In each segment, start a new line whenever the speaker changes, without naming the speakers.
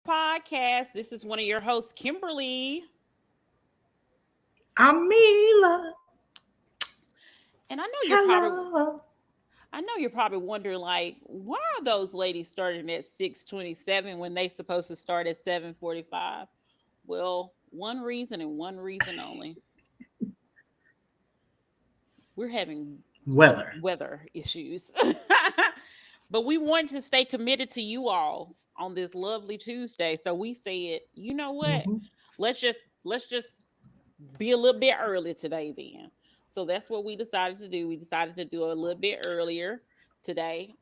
Podcast. This is one of your hosts, Kimberly.
I'm Mila.
And
Hello.
I know you're probably wondering like, why are those ladies starting at 6:27 when they supposed to start at 7:45? Well, one reason and one reason only. We're having some
Weather.
weather issues. But we wanted to stay committed to you all on this lovely Tuesday. So we said, you know what?
Hmm.
Let's just be a little bit early today then. So that's what we decided to do. We decided to do a little bit earlier today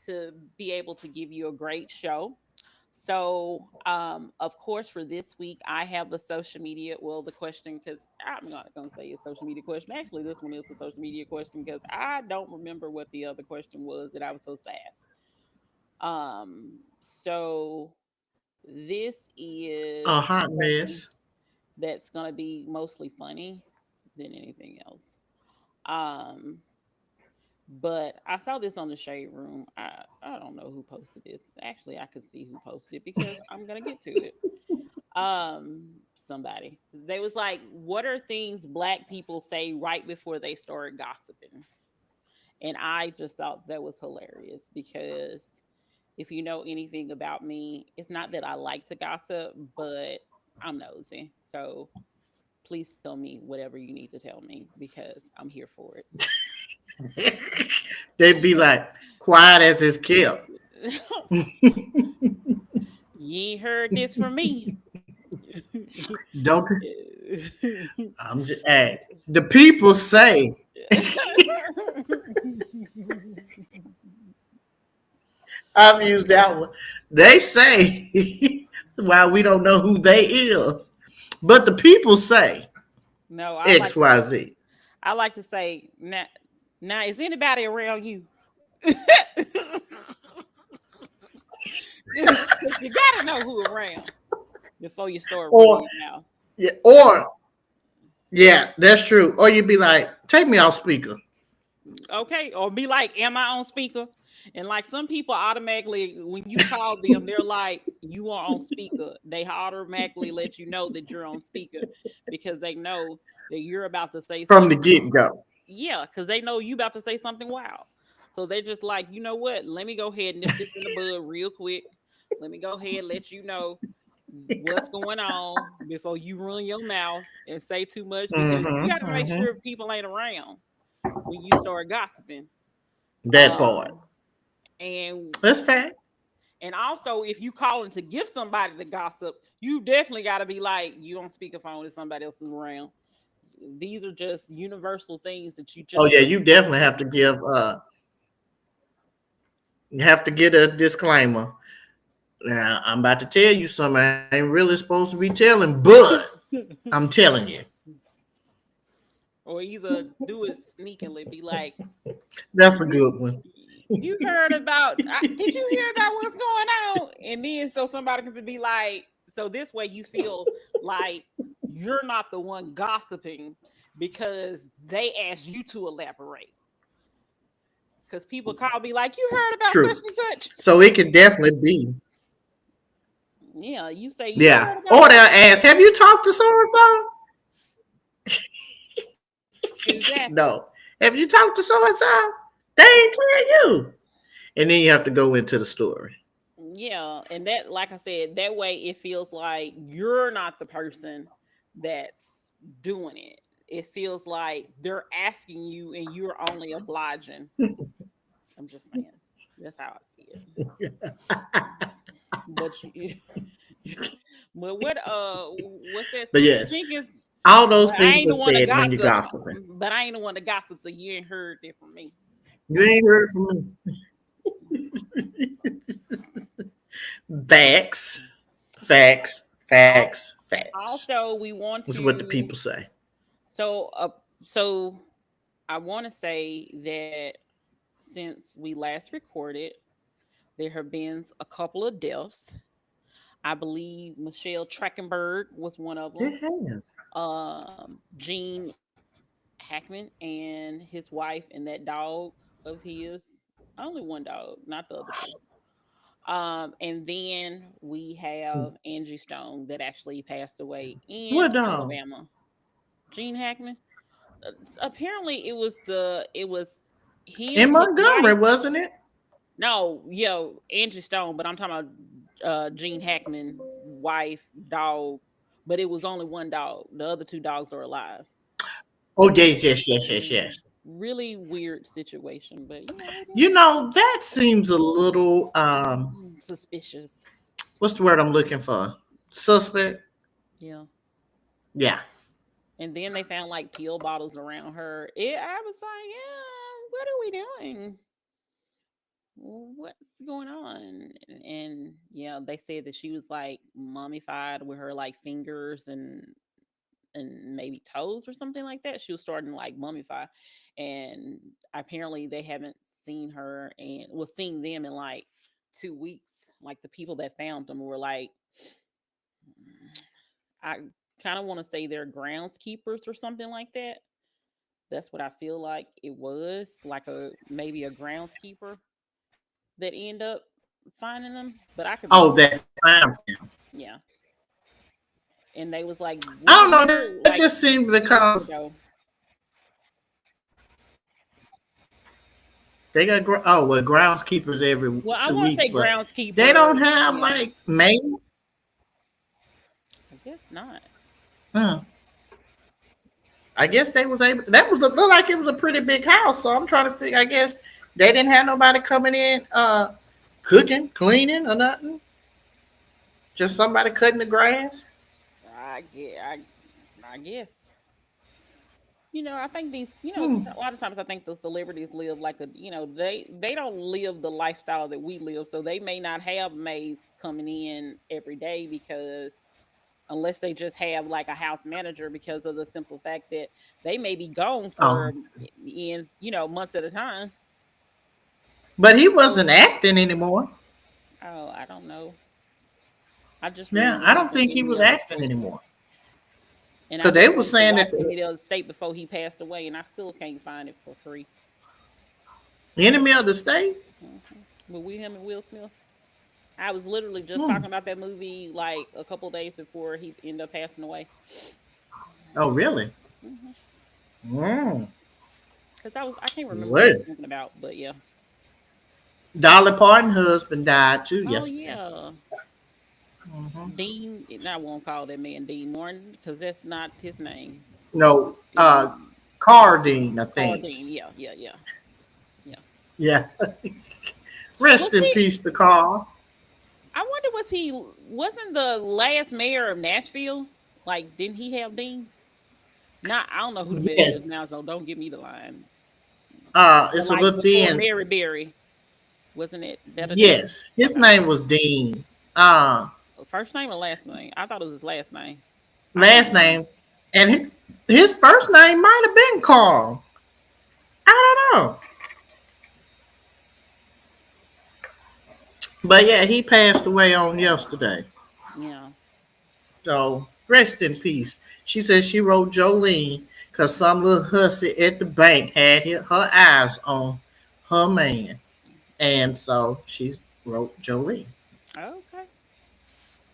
to be able to give you a great show. So, of course, for this week, I have the social media. Well, the question, because I'm not going to say a social media question. Actually, this one is a social media question because I don't remember what the other question was that I was so fast. So this
A
is
hot
something
mess.
that's going to be mostly funny than anything else. Um, but I saw this on the Shade Room. I don't know who posted this. Actually, I could see who posted it because I'm gonna get to it. Somebody. They was like, "What are things Black people say right before they start gossiping?" And I just thought that was hilarious because if you know anything about me, it's not that I like to gossip, but I'm nosy. So please tell me whatever you need to tell me because I'm here for
They'd be like, quiet as it's kept.
it. You ain't heard this from me.
Don't hey, the people say, I've used that one. They say why we don't know who they is. But the people say
No,
XYZ.
I like to say now is anybody around you? You gotta know who around before you start running
Or
your mouth.
yeah, or yeah, that's true. Or you'd be like, take me off speaker.
Okay, or be like, "Am I on speaker?" And like some people automatically, when you call them, they're like, "You are on speaker." They automatically let you know that you're on speaker because they know that you're about to say
From the
something.
get go.
Yeah, because they know you about to say something wild. So they're just like, you know what? Let me go ahead and nip this in the bud real quick. Let me go ahead and let you know what's going on before you run your mouth and say too much because you got to make
Mm-hmm.
sure people ain't around when you start gossiping.
That part.
Um, and
That's fact.
and also if you calling to give somebody the gossip, you definitely got to be like you on speakerphone if somebody else is around. These are just universal things that you
Oh
just
yeah,
need
you
to know.
definitely have to give you have to get a disclaimer. Now I'm about to tell you something I ain't really supposed to be telling, but I'm telling you.
Or either do it sneakily, be like,
That's a
you
good one.
you heard about? Did you hear about what's going on? And then so somebody can be like, so this way you feel like you're not the one gossiping because they asked you to elaborate. Because people call me like, you heard about such
True.
and such.
So it could definitely be.
Yeah, you say you
Yeah.
heard about
Or they'll
such and
ask, have you talked to so and so?
exactly.
No. Have you talked to so and so? They ain't tell you. And then you have to go into the story.
Yeah, and that, like I said, that way it feels like you're not the person that's doing it. It feels like they're asking you and you're only obliging. I'm just saying. That's how I see it. But you, but what's that?
But
Sister
yes,
Jenkins.
all those
But I
things
ain't
are
the one to
said when you're
gossip.
gossiping.
But I ain't the one to gossip, so you ain't heard it from me.
You ain't heard from me. Facts. Facts.
Al-
Facts. Facts.
Also, we want
That's what the
to.
people say.
So, so I want to say that since we last recorded, there have been a couple of deaths. I believe Michelle Trachtenberg was one of them.
It has.
Gene Hackman and his wife and that dog of his. Only one dog, not the other two. And then we have Angie Stone that actually passed away in
What dog?
Alabama. Gene Hackman. Apparently, it was
In
his
Montgomery,
wife.
wasn't it?
No, Angie Stone, but I'm talking about Gene Hackman, wife, dog. But it was only one dog. The other two dogs are alive.
Oh, yes, yes, yes, yes,
Mhm.
yes.
Really weird situation, but it is
You know, that seems a little
suspicious.
what's the word I'm looking for? Suspect.
Yeah.
Yeah.
And then they found like pill bottles around her. I was like, yeah, what are we doing? What's going on? And yeah, they said that she was like mummified with her like fingers and maybe toes or something like that. She was starting to like mummify, and apparently they haven't seen her and was seeing them in like 2 weeks. Like the people that found them were like, I kind of want to say they're groundskeepers or something like that. That's what I feel like it was, like a maybe a groundskeeper that end up finding them, but I could be
Oh,
wrong.
that found him.
Yeah, and they was like,
I
we
don't
were
know. That
here
just
like
seemed
2 weeks
because
ago.
they got well groundskeepers every
Well, I
2
want to
weeks,
say
but they
groundskeeper.
don't have
Yeah,
like maids.
I guess not.
Huh. I guess they was able. That was look like it was a pretty big house. So I'm trying to figure. I guess they didn't have nobody coming in, cooking, cleaning, or nothing. Just somebody cutting the grass.
I guess. I think
Hmm.
a lot of times I think the celebrities live like they don't live the lifestyle that we live, so they may not have maids coming in every day because unless they just have like a house manager because of the simple fact that they may be gone for
Oh,
months at a time.
but he wasn't acting anymore.
Oh, I don't know. I just
Yeah,
remember
I
him
don't
from
think he
Enemy
was
of the
acting
State.
anymore.
And I
Because they
just
were
wanted to
saying
watch
that the
Enemy of the State before he passed away, and I still can't find it for free.
enemy of the state.
But with him and Will Smith, I was literally just
Hmm.
talking about that movie like a couple days before he ended up passing away.
Oh, really?
Because
Hmm.
I can't remember what I was
Wait.
thinking about, but yeah.
Dolly Parton's husband died too
Oh
yesterday.
yeah,
Hmm.
Dean. And I won't call that man Dean Martin because that's not his name.
No,
Dean
Cardine, I think.
Cardine. Yeah, yeah, yeah, yeah.
Yeah.
Was
Rest in
he?
peace to Carl.
I wonder wasn't the last mayor of Nashville? Like, didn't he have Dean? Not, I don't know who the mayor is
Yes.
now, so don't give me the line. But
It's a
like
little
before
thin.
Mary Berry, wasn't it that a Dean?
Yes. His
Okay.
name was Dean. Uh,
First name or last name? I thought it was his last name. I could be
Last
wrong.
name. And his first name might have been Carl. I don't know. But yeah, he passed away on yesterday.
Yeah.
So rest in peace. She said she wrote Jolene because some little hussy at the bank had her eyes on her man. And so she wrote Jolene.
Okay.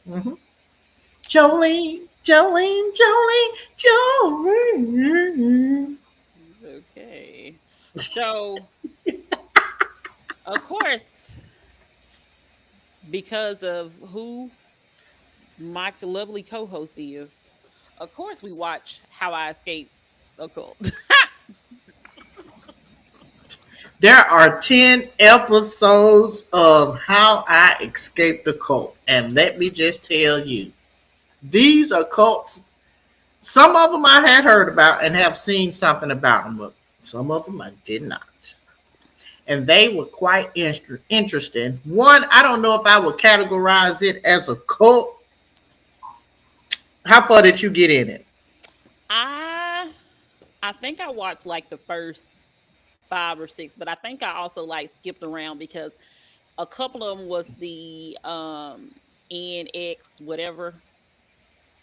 Hmm. Jolene, Jolene, Jolene, Jolene.
Okay. So, of course, because of who my lovely co-host is, of course we watch How I Escaped a Cult.
There are 10 episodes of How I Escaped the Cult. And let me just tell you, these are cults. Some of them I had heard about and have seen something about them, but some of them I did not. And they were quite interesting. One, I don't know if I would categorize it as a cult. How far did you get in it?
I I think I watched like the first 5 or 6, but I think I also like skipped around because a couple of them was the NX whatever.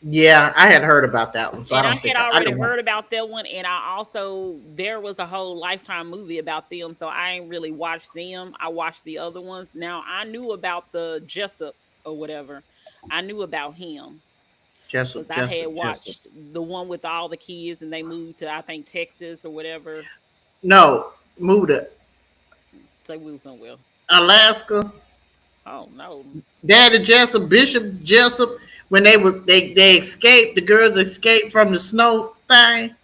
Yeah, I had heard about that one, so I
And I
don't
had
think I
already
didn't watch.
heard about that one, and I also there was a whole Lifetime movie about them, so I ain't really watched them. I watched the other ones. Now I knew about the Jessup or whatever. I knew about him because
Jessup,
I had
Jessup, Jessup.
watched the one with all the kids, and they moved to I think Texas or whatever.
No, moved to
Say we was somewhere.
Alaska.
Oh no.
Daddy Jessup, Bishop Jessup, when they escaped, the girls escaped from the snow thing.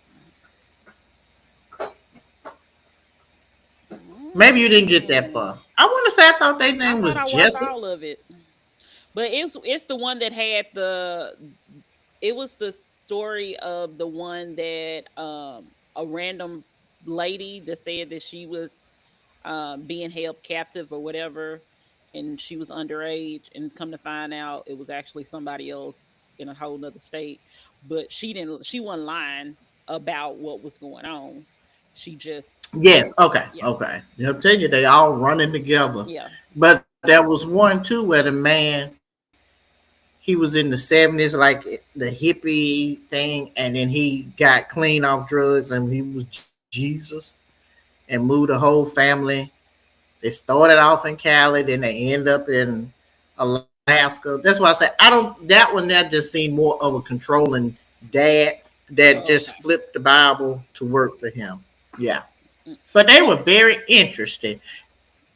Maybe you didn't get that
Mm.
far. I want to say I thought their
I
name was
thought I watched
Jessup.
all of it, but it's the one that had the it was the story of the one that a random lady that said that she was being held captive or whatever, and she was underage, and come to find out it was actually somebody else in a whole nother state. But she wasn't lying about what was going on. She just
Yes, okay,
yeah,
okay. I'll tell you, they all running together.
yeah.
But there was one too where the man, he was in the 70s, like the hippie thing, and then he got clean off drugs and he was Jesus and moved the whole family. They started off in Cali, then they end up in Alaska. That's why I say I don't. That one that just seemed more of a controlling dad that
Oh,
just
okay.
flipped the Bible to work for him. Yeah,
Mm.
but they
Well,
were very interesting.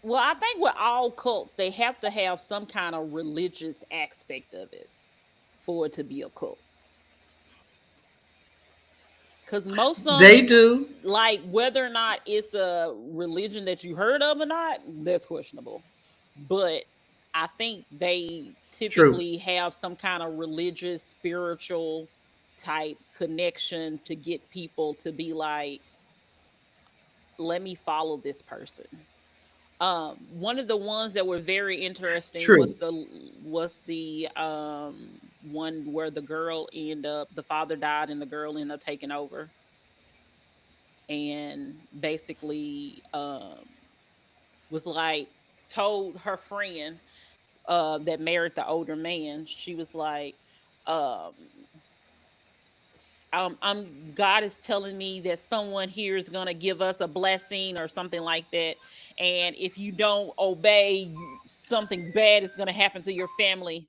well, I think with all cults, they have to have some kind of religious aspect of it for it to be a cult. Because most of
They
them,
do.
like whether or not it's a religion that you heard of or not, that's questionable. But I think they
True.
typically have some kind of religious, spiritual type connection to get people to be like, let me follow this person. One of the ones that were very interesting
True.
was the one where the girl end up the father died and the girl ended up taking over, and basically was like told her friend that married the older man. She was like, um I'm God is telling me that someone here is going to give us a blessing or something like that, and if you don't obey, something bad is going to happen to your family.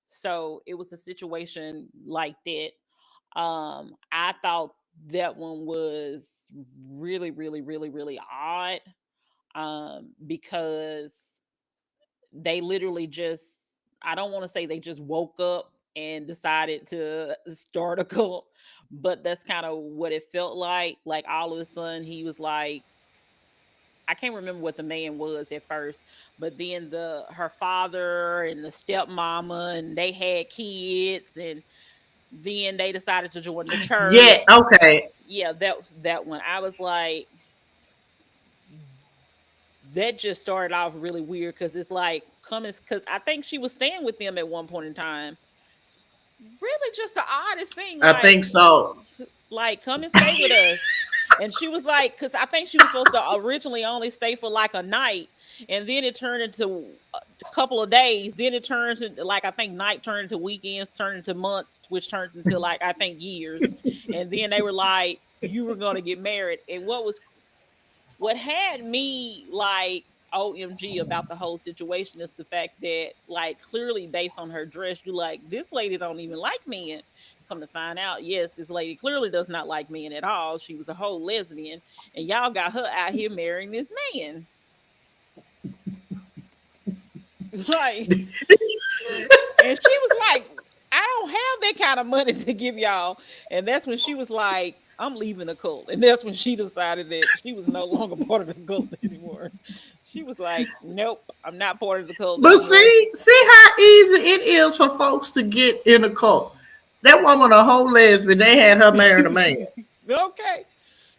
So it was a situation like that. I thought that one was really, really, really, really odd, because they literally just, I don't want to say they just woke up and decided to start a cult, but that's kind of what it felt like. Like all of a sudden he was like, I can't remember what the man was at first, but then the her father and the stepmama and they had kids, and then they decided to join the
Yeah.
church.
Okay.
Yeah, that was that one. I was like, that just started off really weird because it's like coming because I think she was staying with them at one point in time. Really, just the oddest thing,
I think so.
like come and stay with us. And she was like, because I think she was supposed to originally only stay for like a night, and then it turned into a couple of days. Then it turns into like I think night turned into weekends, turned into months, which turned into like I think years. And then they were like, you were gonna get married. And what had me like OMG about the whole situation is the fact that, like, clearly based on her dress, you like, this lady don't even like men. Come to find out, yes, this lady clearly does not like men at all. She was a whole lesbian, and y'all got her out here marrying this man. Like, and she was like, I don't have that kind of money to give y'all. And that's when she was like, I'm leaving the cult. And that's when she decided that she was no longer part of the cult anymore. She was like, nope, I'm not part of the cult
But
anymore.
see how easy it is for folks to get in a cult. That woman a whole lesbian. They had her marrying a man.
Okay.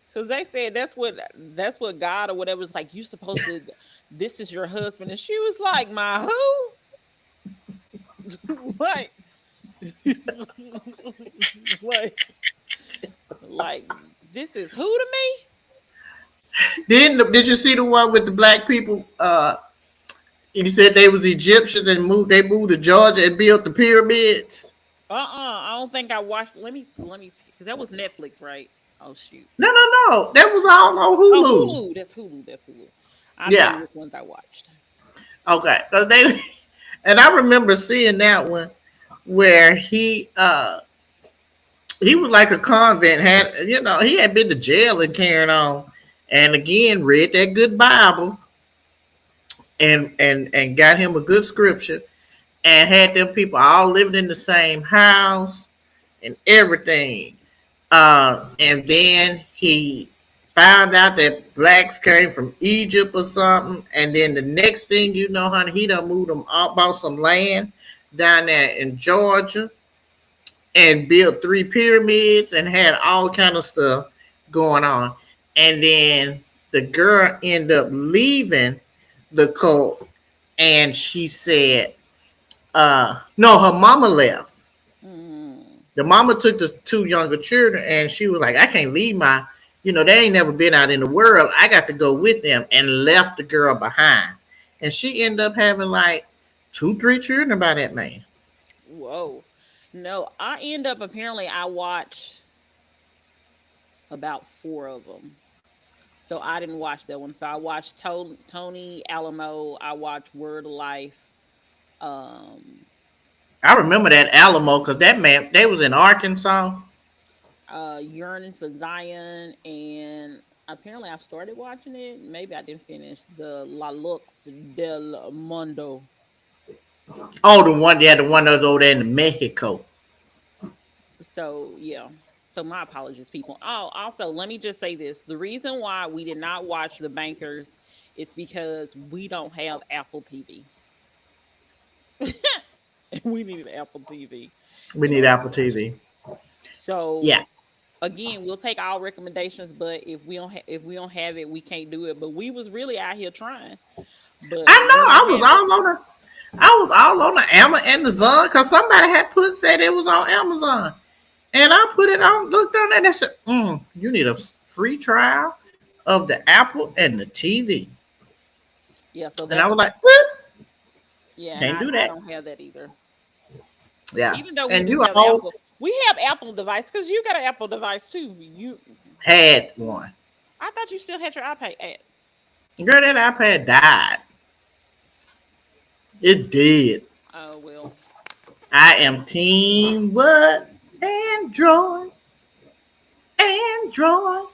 Because they said that's what God or whatever is like, you supposed to, this is your husband. And she was like, my who? Like, like, like, this is who to me?
Then did you see the one with the black people? He said they was Egyptians and moved. They moved to Georgia and built the pyramids.
I don't think I watched. Let me, because that was Netflix, right? Oh shoot.
No, no, no. That was all on
Oh,
Hulu.
Hulu. That's Hulu. That's Hulu. I'll tell you
Yeah.
which ones I watched.
Okay. Cause they and I remember seeing that one where he was like a convent, had he had been to jail and carrying on. And again, read that good Bible and got him a good scripture and had them people all living in the same house and everything. And then he found out that blacks came from Egypt or something. And then the next thing you know, honey, he done moved them all, bought some land down there in Georgia and built 3 pyramids and had all kind of stuff going on. And then the girl ended up leaving the cult and she said, no, her mama left.
Mm.
The mama took the 2 younger children and she was like, I can't leave they ain't never been out in the world. I got to go with them and left the girl behind. And she ended up having like 2, 3 children by that man.
Whoa. No, I end up apparently I watched about four of them. So I didn't watch that one. So I watched Tony Alamo. I watched Word of Life. Um,
I remember that Alamo because that man, they was in Arkansas.
Yearning for Zion, and apparently I started watching it. Maybe I didn't finish the La Lux del Mundo.
Oh, the one that was over there in Mexico.
So yeah. So my apologies, people. Oh, also, let me just say this: the reason why we did not watch The Bankers is because we don't have Apple TV. We needed Apple TV
We
in
need
order to
Apple
watch it.
TV.
So
Yeah.
again, we'll take all recommendations, but if we don't have it, we can't do it. But we was really out here trying, but
I
we
know.
don't have it.
I was all on the Amazon because somebody had said it was on Amazon. And I put it on, looked on it and said, you need a free trial of the Apple and the TV.
Yeah, so
And I
that's
was like,
yeah, and
can't do
I
that.
don't have that either.
Yeah.
Even though we
And
do
you
have
all
Apple, we have Apple device because you got an Apple device too.
had one.
I thought you still had your iPad.
Girl, that iPad died. It did.
Oh well.
I am team what? Android. Android.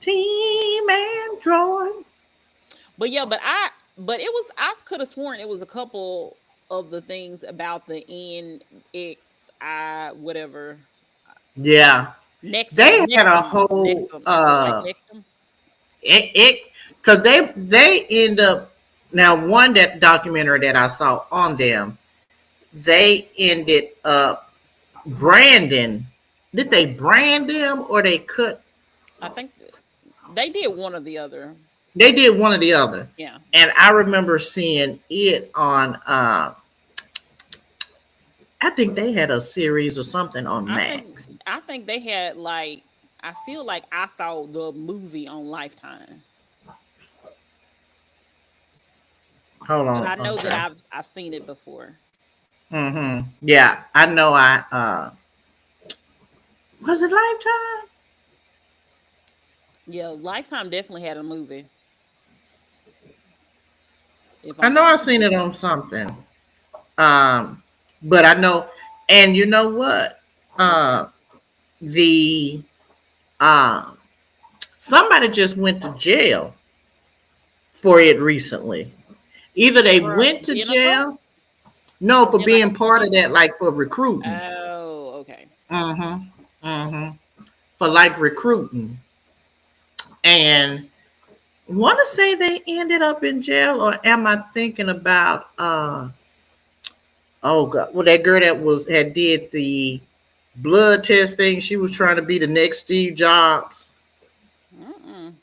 Team Android.
But yeah, but it was I could have sworn it was a couple of the things about the NXI whatever
Yeah.
Nexum
They had a
Nexum
whole
Nexum. I feel like Nexum.
it because they end up now one that documentary that I saw on them, they ended up branding. Did they brand them or they cut?
I think they did one or the other.
They did one or the other.
Yeah.
And I remember seeing it on I think they had a series or something on Max.
I think they had like I feel like I saw the movie on Lifetime.
Hold
But
on.
I know that
Okay.
I've seen it before.
Yeah, I know was it Lifetime?
Yeah, Lifetime definitely had a movie, if
I
I'm
know
not
I seen it
mistaken.
on something. Um, but I know, and you know what?
What's
Uh,
that?
the um, somebody just went to jail for it recently. Either they
For
went to
being a cult
jail, no,
or
for
being like a
being part of
promoter?
that, like for recruiting.
Oh, okay.
Mm-hmm. Mm-hmm. For like recruiting, and want to say they ended up in jail, or am I thinking about? Oh God, well that girl that had did the blood test thing. She was trying to be the next Steve Jobs,
Mm-mm.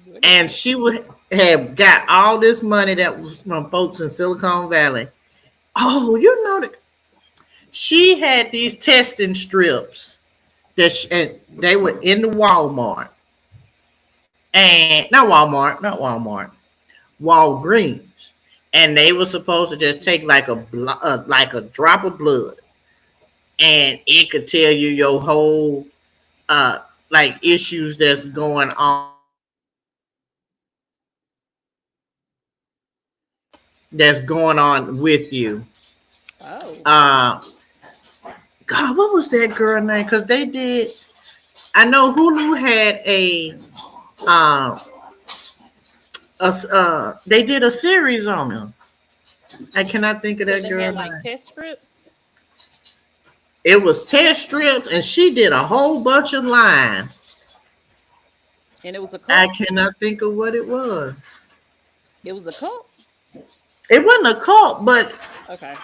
What is
and
it?
she would have got all this money that was from folks in Silicon Valley. Oh, you know that she had these testing strips and they were in the Walmart and not Walmart, Walgreens, and they were supposed to just take like like a drop of blood and it could tell you your whole like issues that's going on with you.
Oh.
Uh, God, what was that girl name? Because they did. I know Hulu had uh, they did a series on him. I cannot think of
So
that
they
girl
had like
name.
test scripts,
It was test strips, and she did a whole bunch of lines.
and it was a
I
cult.
cannot think of what it was.
It was a cult.
It wasn't a cult, but
Okay.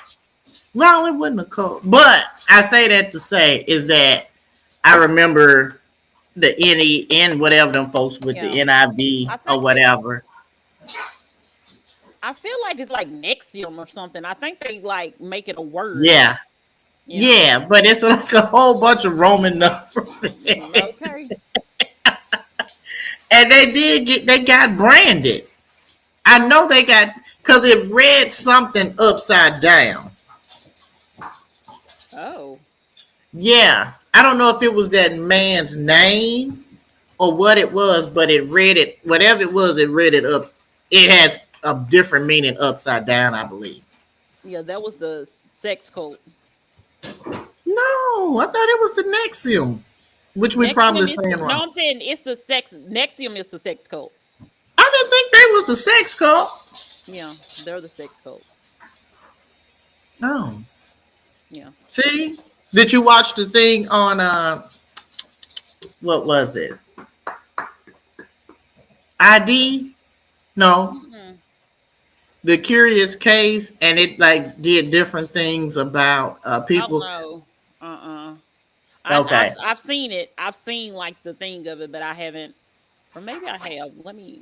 well, it wasn't a cult. But I say that to say is that I remember the NE whatever them folks with
Yeah.
the NIV
I
or
think
whatever.
I feel like it's like Nexium or something. I think they like make it a word.
Yeah,
Yeah.
yeah, but it's like a whole bunch of Roman numbers,
Okay.
and they got branded. I know they got because it read something upside down.
Oh.
Yeah, I don't know if it was that man's name or what it was, but it read it whatever it was. It read it up. It has a different meaning upside down, I believe.
Yeah, that was the sex cult.
No, I thought it was the Nexium, which we probably
Nexium is
saying
no,
wrong.
I'm saying it's the sex. Nexium is the sex cult.
I didn't think they was the sex cult.
Yeah, they're the sex cult.
Oh,
Yeah.
see, did you watch the thing on what was it? ID? No,
Mm-mm.
the Curious Case, and it like did different things about
I don't
people.
know. Uh-uh.
Okay,
I've seen it. I've seen like the thing of it, but I haven't. Or maybe I have. Let me.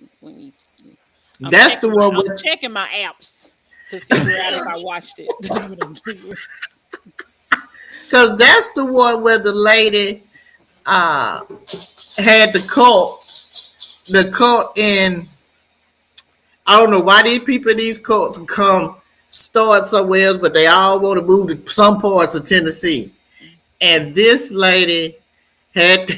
that's the one
I'm
with
checking my apps to figure out if I watched it. That's what I'm doing.
because that's the one where the lady uh had the cult in. I don't know why these people in these cults come start somewhere else, but they all want to move to some parts of Tennessee. And this lady had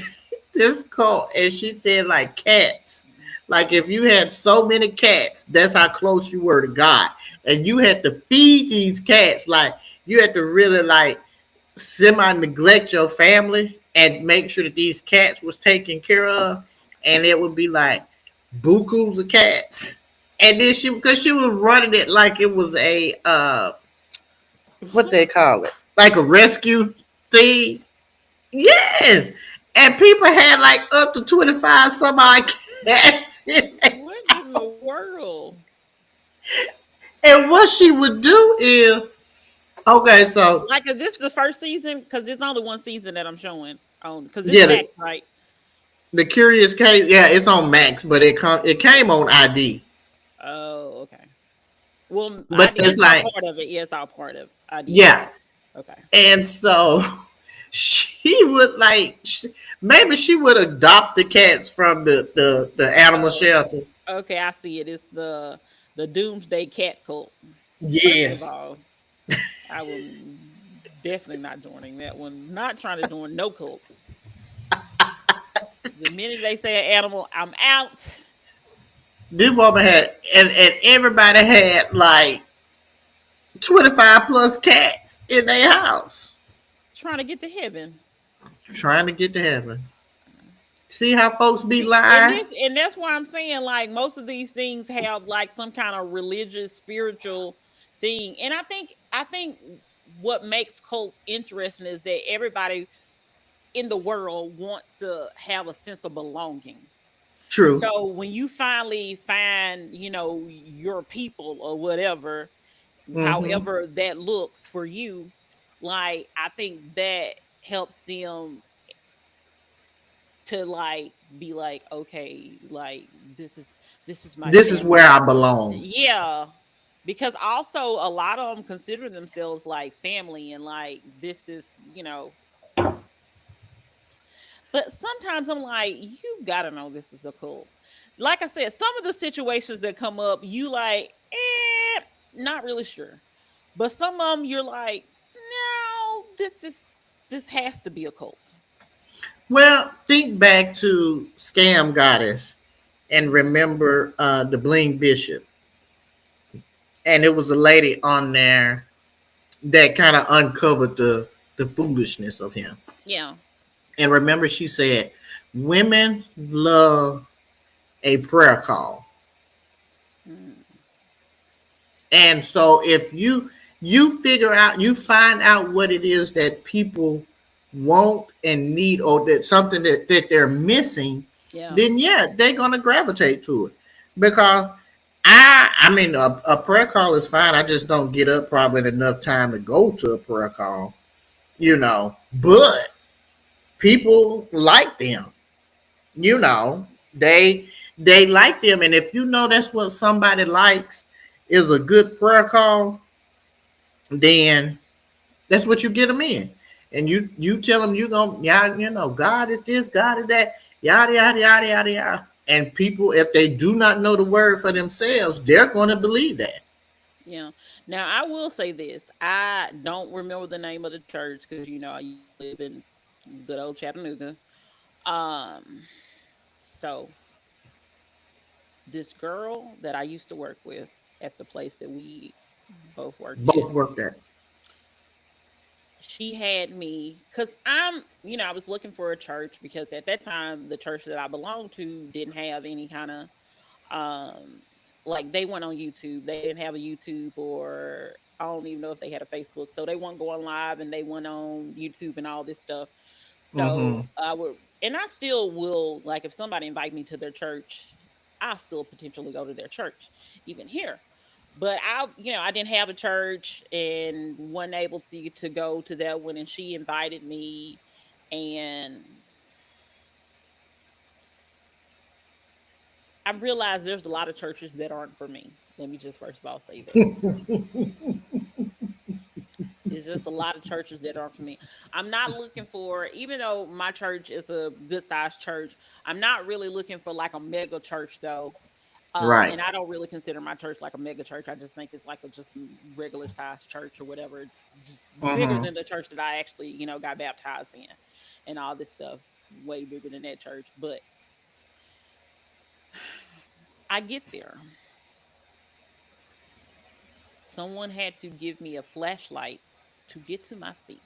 this cult, and she said like cats. Like if you had so many cats, that's how close you were to God, and you had to feed these cats. Like you had to really like semi neglect your family and make sure that these cats was taken care of, and it would be like bukus of cats. And then she, because she was running it like it was a what they call it, like a rescue thing. Yes, and people had like up to 25 some odd cats in there.
What in the world?
And what she would do is okay, so
Like, is this the first season? Because it's only one season that I'm showing on. Because it's
yeah,
Max, right?
the Curious Case, yeah, it's on Max, but it came on ID.
Oh, okay. Well,
But
ID,
it's
it's all
like
part of it. Yeah, it's all part of ID.
yeah,
Okay.
and so she would like maybe she would adopt the cats from the animal
Oh,
shelter.
okay. I see it. It's the Doomsday Cat Cult. First of
Yes,
all, I will definitely not joining that one. Not trying to join no cults. The minute they say an animal, I'm out.
this woman had and everybody had like 25 plus cats in their house
Trying to get to heaven.
trying to get to heaven. See how folks be
See, and
lying?
this and that's why I'm saying like most of these things have like some kind of religious, spiritual thing. And I think what makes cults interesting is that everybody in the world wants to have a sense of belonging.
True.
So when you finally find, your people or whatever,
Mm-hmm.
however that looks for you, like I think that helps them to like be like, okay, like this is my
This is where
family.
I belong.
Yeah. Because also a lot of them consider themselves like family and like this is, but sometimes I'm like, you gotta know this is a cult. Like I said, some of the situations that come up, you like, not really sure. But some of them you're like, no, this is. This has to be a cult.
Well, think back to Scam Goddess and remember the Bling Bishop. And it was a lady on there that kind of uncovered the foolishness of him.
Yeah.
And remember, she said, women love a prayer call.
Mm.
And so if you figure out, you find out what it is that people want and need, or that something that they're missing,
Yeah.
then yeah, they're gonna gravitate to it. Because I mean a prayer call is fine. I just don't get up probably enough time to go to a prayer call, But people like them, you know. They like them, and if you know that's what somebody likes is a good prayer call, then that's what you get them in. And you tell them you gonna, yeah, God is this, God is that, yada yada yada yada yada. And people, if they do not know the word for themselves, they're gonna believe that.
Yeah. Now I will say this. I don't remember the name of the church because I used to live in good old Chattanooga. Um, so this girl that I used to work with at the place that we both worked at,
Both work that.
she had me because I was looking for a church because at that time the church that I belonged to didn't have any kind of um like they went on YouTube. They didn't have a YouTube, or I don't even know if they had a Facebook. So they weren't going live and they went on YouTube and all this stuff. So
Mm-hmm.
I would, and I still will, like if somebody invite me to their church, I'll still potentially go to their church, even here. But I didn't have a church and wasn't able to go to that one. And she invited me, and I realized there's a lot of churches that aren't for me. Let me just first of all say that. It's just a lot of churches that aren't for me. I'm not looking for, even though my church is a good sized church, I'm not really looking for like a mega church though.
Right.
And I don't really consider my church like a mega church. I just think it's like a just regular sized church or whatever, just bigger
Mm-hmm.
than the church that I actually, got baptized in and all this stuff, way bigger than that church. But I get there. Someone had to give me a flashlight to get to my seat.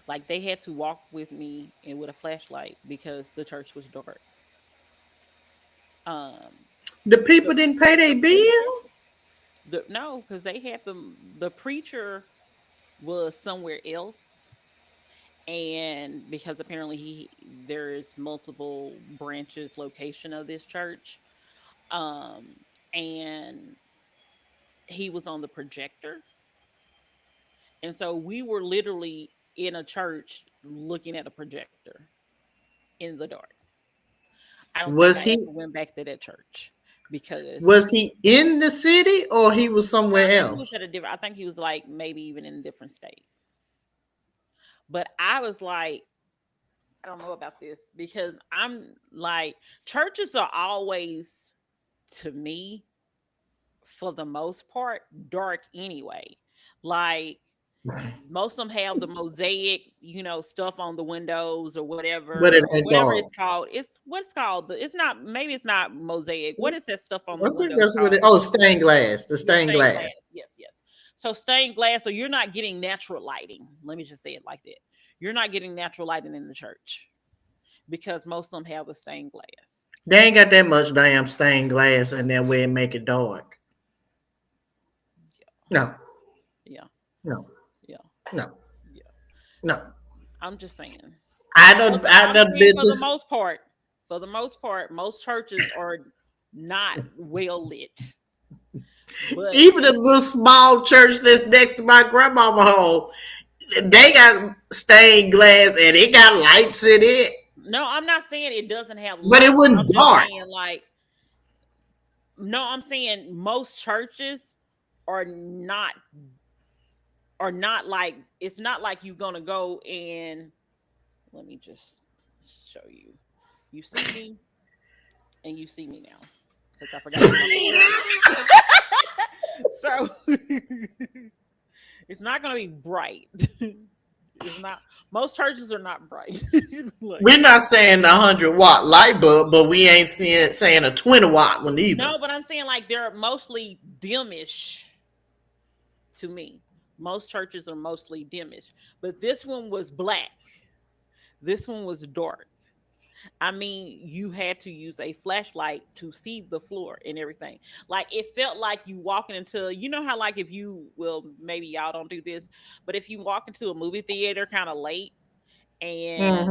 Like they had to walk with me and with a flashlight because the church was dark. Um,
The
the
people didn't pay their bill.
no, because they had the preacher was somewhere else, and because apparently there's multiple branches location of this church, um, and he was on the projector, and so we were literally in a church looking at a projector in the dark. I don't think
Was
I
he
ever went back to that church because
was he in the city or he was somewhere
he was
else?
at a different. I think he was like maybe even in a different state. But I was like, I don't know about this because I'm like, churches are always, to me, for the most part, dark anyway. Like most of them have the mosaic, stuff on the windows or
But
whatever,
it
or
ain't
whatever
dark.
it's called. It's what's called. It's not. Maybe it's not mosaic. What is that stuff on
I
the
think
windows
that's what
called?
it. Oh, stained glass. The
Yeah,
stained
stained glass.
glass.
Yes, yes. So stained glass. So you're not getting natural lighting. Let me just say it like that. You're not getting natural lighting in the church because most of them have the stained glass.
They ain't got that much damn stained glass in there where it make it dark. No,
Yeah,
no,
yeah,
no,
yeah.
no.
I'm just saying.
I
I'm
done
saying
been
for the
to
most part, most churches are not well lit. But
even a little small church that's next to my grandmama home. They got stained glass and it got lights in it,
no, I'm not saying it doesn't have
but it
lights. I'm
wasn't
just
dark.
saying like no, I'm saying most churches are not like it's not like you're gonna go and let me just show you. You see me and you see me now because I forgot to put my picture on. So It's not going to be bright. It's not. Most churches are not bright. Like,
We're not saying a 100-watt light bulb, but we ain't saying a 20-watt one either.
no, but I'm saying like they're mostly dimish to me. Most churches are mostly dimish, but this one was black. This one was dark. I mean, you had to use a flashlight to see the floor and everything. Like it felt like you walking into, you know how like if you well maybe y'all don't do this, but if you walk into a movie theater kind of late and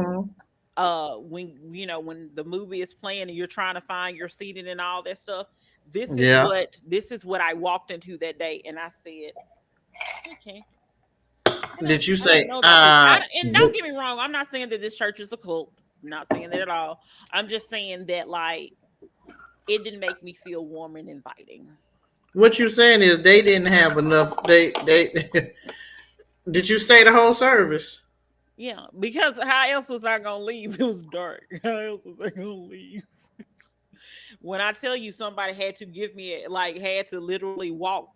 Mm-hmm.
when you know when the movie is playing and you're trying to find your seating and all that stuff,
Yeah.
this is what I walked into that day and I said, okay,
Did you
I don't
say
know about this. And don't get me wrong, I'm not saying that this church is a cult. I'm not saying that at all. I'm just saying that like it didn't make me feel warm and inviting.
what you saying is they didn't have enough? They did you stay the whole service?
Yeah, because how else was I gonna leave? It was dark. How else was I gonna leave? When I tell you somebody had to give me like had to literally walk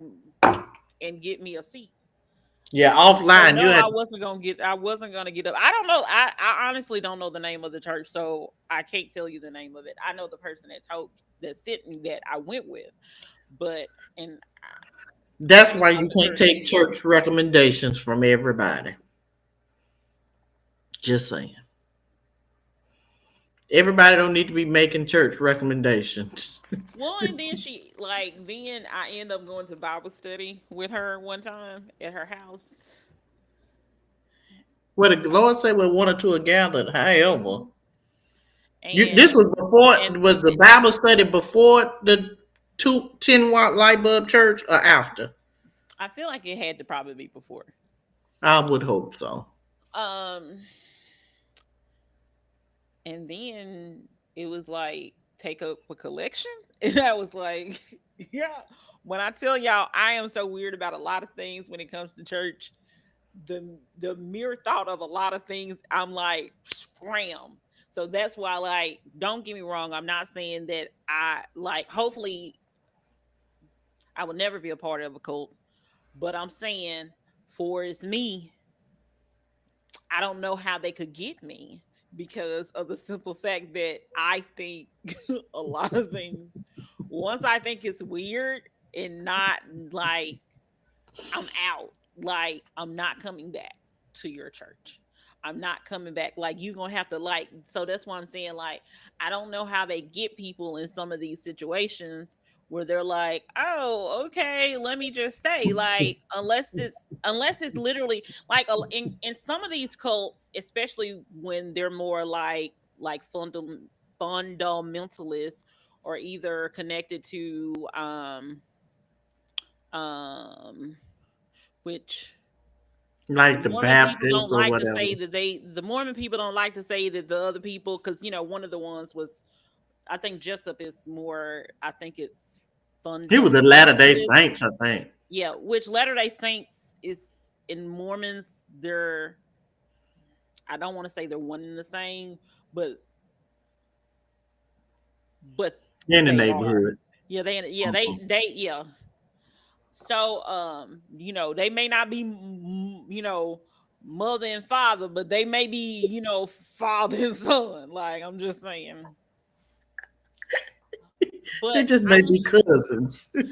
and get me a seat.
Yeah,
So
offline. You
no,
had
I wasn't gonna get up. I don't know. I honestly don't know the name of the church, so I can't tell you the name of it. I know the person that sent me that I went with, but and
That's
I'm
why
I'm
you can't
sure
take church recommendations from everybody. Just saying. Everybody don't need to be making church recommendations.
well, and then then I end up going to Bible study with her one time at her house.
Well, the Lord said, "Well, one or two are gathered." However,
Hmm.
this was
And
before. Was the Bible study before the 10-watt light bulb church or after?
I feel like it had to probably be before.
I would hope so.
Um, and then it was like take up a collection, and I was like, yeah. When I tell y'all, I am so weird about a lot of things when it comes to church. The mere thought of a lot of things, I'm like scram. So that's why, like, don't get me wrong. I'm not saying that I like. Hopefully, I will never be a part of a cult. But I'm saying, for it's me, I don't know how they could get me because of the simple fact that I think a lot of things. Once I think it's weird and not like I'm out, like I'm not coming back to your church. I'm not coming back. Like you gonna have to like. So that's why I'm saying like I don't know how they get people in some of these situations where they're like, oh, okay, let me just stay. Like unless it's literally like in some of these cults, especially when they're more like fundamentalists or either connected to um which
Like the Baptists or whatever.
the Mormon people don't like to say that the other people because you know one of the ones was I think Jessup is more I think it's
He was the Latter Day
fundamentalist.
Saints, I think.
Yeah, which Latter Day Saints is in Mormons. They're I don't want to say they're one and the same, but but
In the
they are.
neighborhood.
Yeah. So, you know, they may not be, you know, mother and father, but they may be, you know, father and son. Like, I'm just saying.
They
But
just may
I'm,
be cousins.
yeah.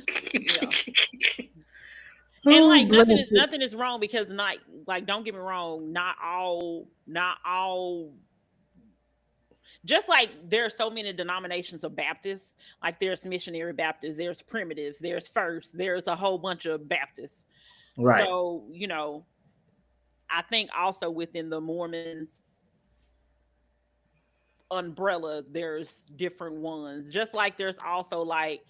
And
Oh,
like
bless it.
nothing is wrong because not like don't get me wrong, not all just like there are so many denominations of Baptists, like there's missionary Baptists, there's primitive, there's first, there's a whole bunch of Baptists.
Right.
So, you know, I think also within the Mormons umbrella, there's different ones. Just like there's also like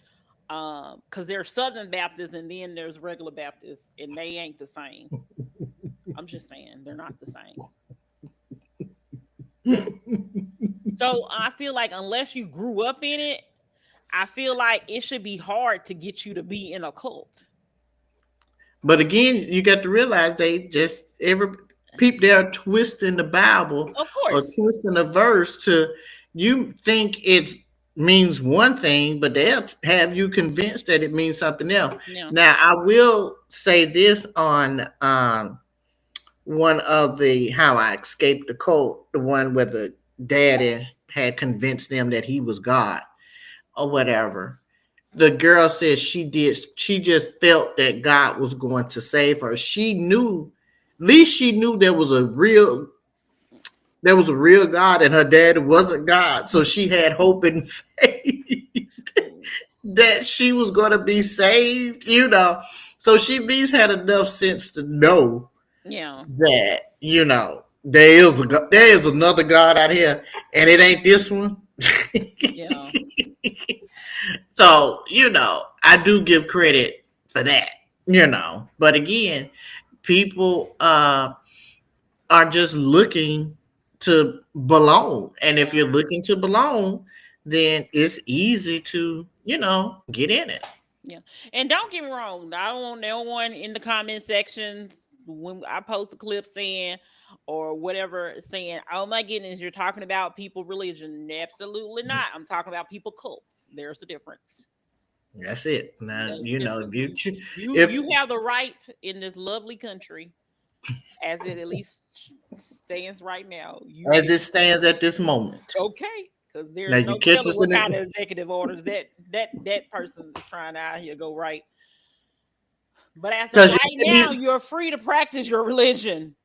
because there's Southern Baptists and then there's regular Baptists, and they ain't the same. I'm just saying they're not the same. So I feel like unless you grew up in it, I feel like it should be hard to get you to be in a cult.
But again, you got to realize they just every people they're twisting the Bible
Of
or
course.
twisting a verse to you think it's means one thing, but they'll have you convinced that it means something else.
Yeah.
Now, I will say this on one of the How I Escaped the Cult, the one where the daddy had convinced them that he was God or whatever. The girl says she just felt that God was going to save her. She knew, at least she knew there was a real God and her dad wasn't God. So she had hope and faith that she was going to be saved. So she at least had enough sense to know
Yeah.
that there is another God out here and it ain't this one.
Yeah.
So, I do give credit for that. But again, people are just looking to belong. And if
Yeah.
you're looking to belong, then it's easy to get in it.
Yeah. And don't get me wrong, I don't want no one in the comment sections when I post a clip saying or whatever saying, oh my goodness, you're talking about people religion. Absolutely not. I'm talking about people cults. There's a difference.
That's it. Now,
There's a difference.
if you
You
if
have the right in this lovely country, as it at least stands right now. You
as
get
it stands at this moment.
okay. Because
Now
there's
you
no
catch
telling
us in
what kind
it.
of executive orders that person is trying to out here go right. But as of
Because
right now, you're free to practice your religion.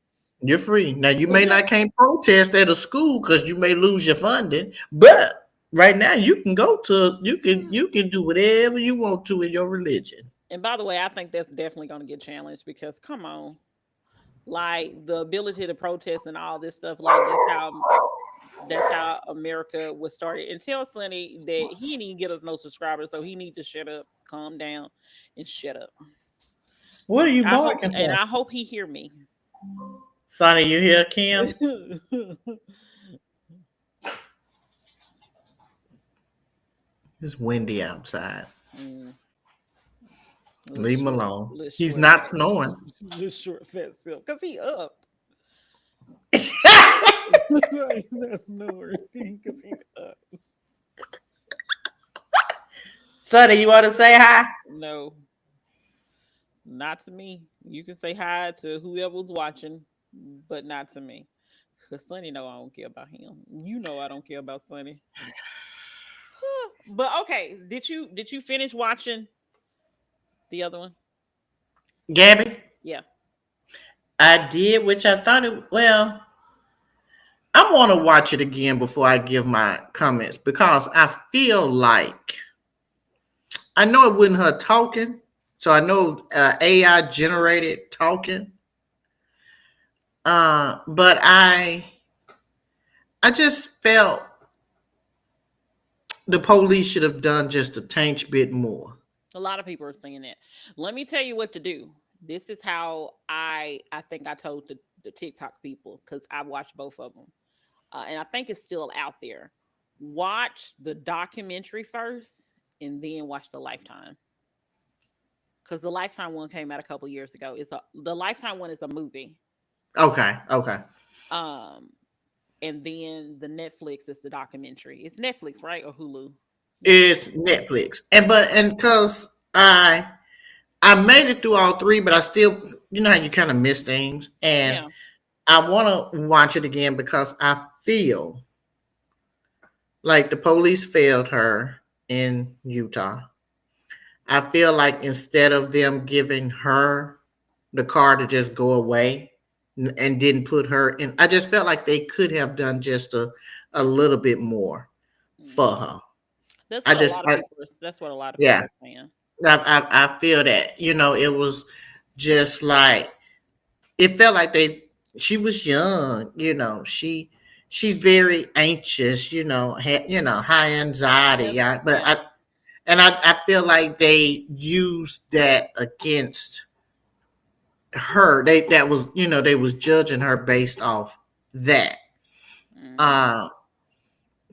you're free. Now you may not can't protest at a school because you may lose your funding, but right now you can do whatever you want to in your religion.
And by the way, I think that's definitely going to get challenged because come on, like the ability to protest and all this stuff, like that's how America was started. And tell Sonny that he didn't even get us no subscribers, so he need to shut up, calm down, and shut up.
What are you
I hope
barking
and
for?
I hope he hear me.
Sonny, you hear Kim? It's windy outside.
Mm, little
Leave him
short,
alone.
little
He's
short,
not snowing.
little short fat self, cause he up. He's not snoring, cause he's up.
Sonny, you want to say hi?
No, not to me. You can say hi to whoever's watching, but not to me. Cause Sonny know I don't care about him. You know I don't care about Sonny. But okay, did you finish watching the other one?
Gabby?
Yeah.
I did, which I thought well, I want to watch it again before I give my comments because I feel like I know it wasn't her talking, so I know AI generated talking. But I just felt the police should have done just a tanch bit more.
A lot of people are saying that. Let me tell you what to do. This is how I think I told the TikTok people because I watched both of them, and I think it's still out there. Watch the documentary first, and then watch the Lifetime because the Lifetime one came out a couple years ago. The Lifetime one is a movie,
Okay, okay.
um, and then the Netflix is the documentary. It's Netflix, right, or Hulu? Netflix.
It's Netflix, and because I made it through all three, but I still, how you kind of miss things, and
Yeah.
I want to watch it again because I feel like the police failed her in Utah. I feel like instead of them giving her the car to just go away and didn't put her in, I just felt like they could have done just a little bit more for
Mhm.
her.
That's
I
what a
just,
lot of
I,
people are. That's what a lot of
yeah,
people are saying.
I feel that, it was just like, it felt like she was young, she's very anxious, high anxiety.
Yes.
Yeah, but
Yeah.
I feel like they used that against her. They was judging her based off that.
Hmm.
Uh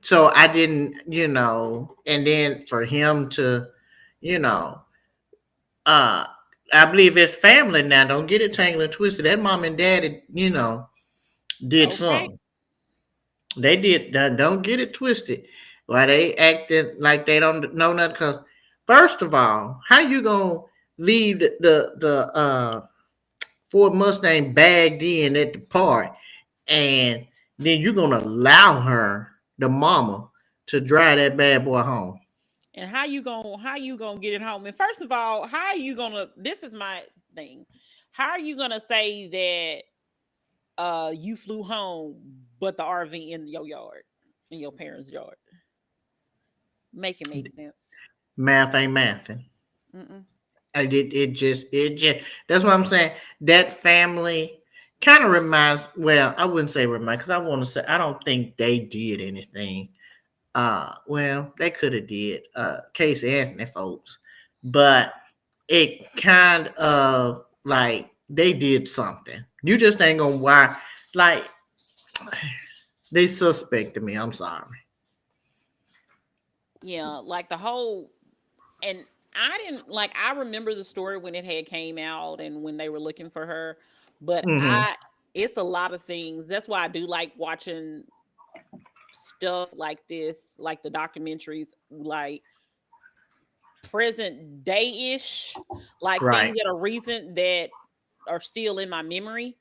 so I didn't, and then for him to, you know, uh I believe his family now, don't get it tangled and twisted. That mom and daddy, did
Okay.
something. They did. Don't get it twisted. Why they acting like they don't know nothing? Because first of all, how you gonna leave the Ford Mustang bagged in at the park, and then you're gonna allow her, the mama, to drive that bad boy home?
And how you gonna get it home? And first of all, how are you gonna? This is my thing. How are you gonna say that you flew home, but the RV in your yard, in your parents' yard? Make it make sense.
Math ain't mathing.
Mm-mm.
It just that's what I'm saying. That family kind of reminds. Well, I wouldn't say remind because I want to say I don't think they did anything. Well, they could have did. Casey Anthony folks, but it kind of like they did something. You just ain't gonna why like they suspected me. I'm sorry.
Yeah, like the whole and I didn't like I remember the story when it had came out and when they were looking for her, but
Mm-hmm.
I it's a lot of things. That's why I do like watching stuff like this, like the documentaries, like present day ish, like
Right.
things that are recent that are still in my memory.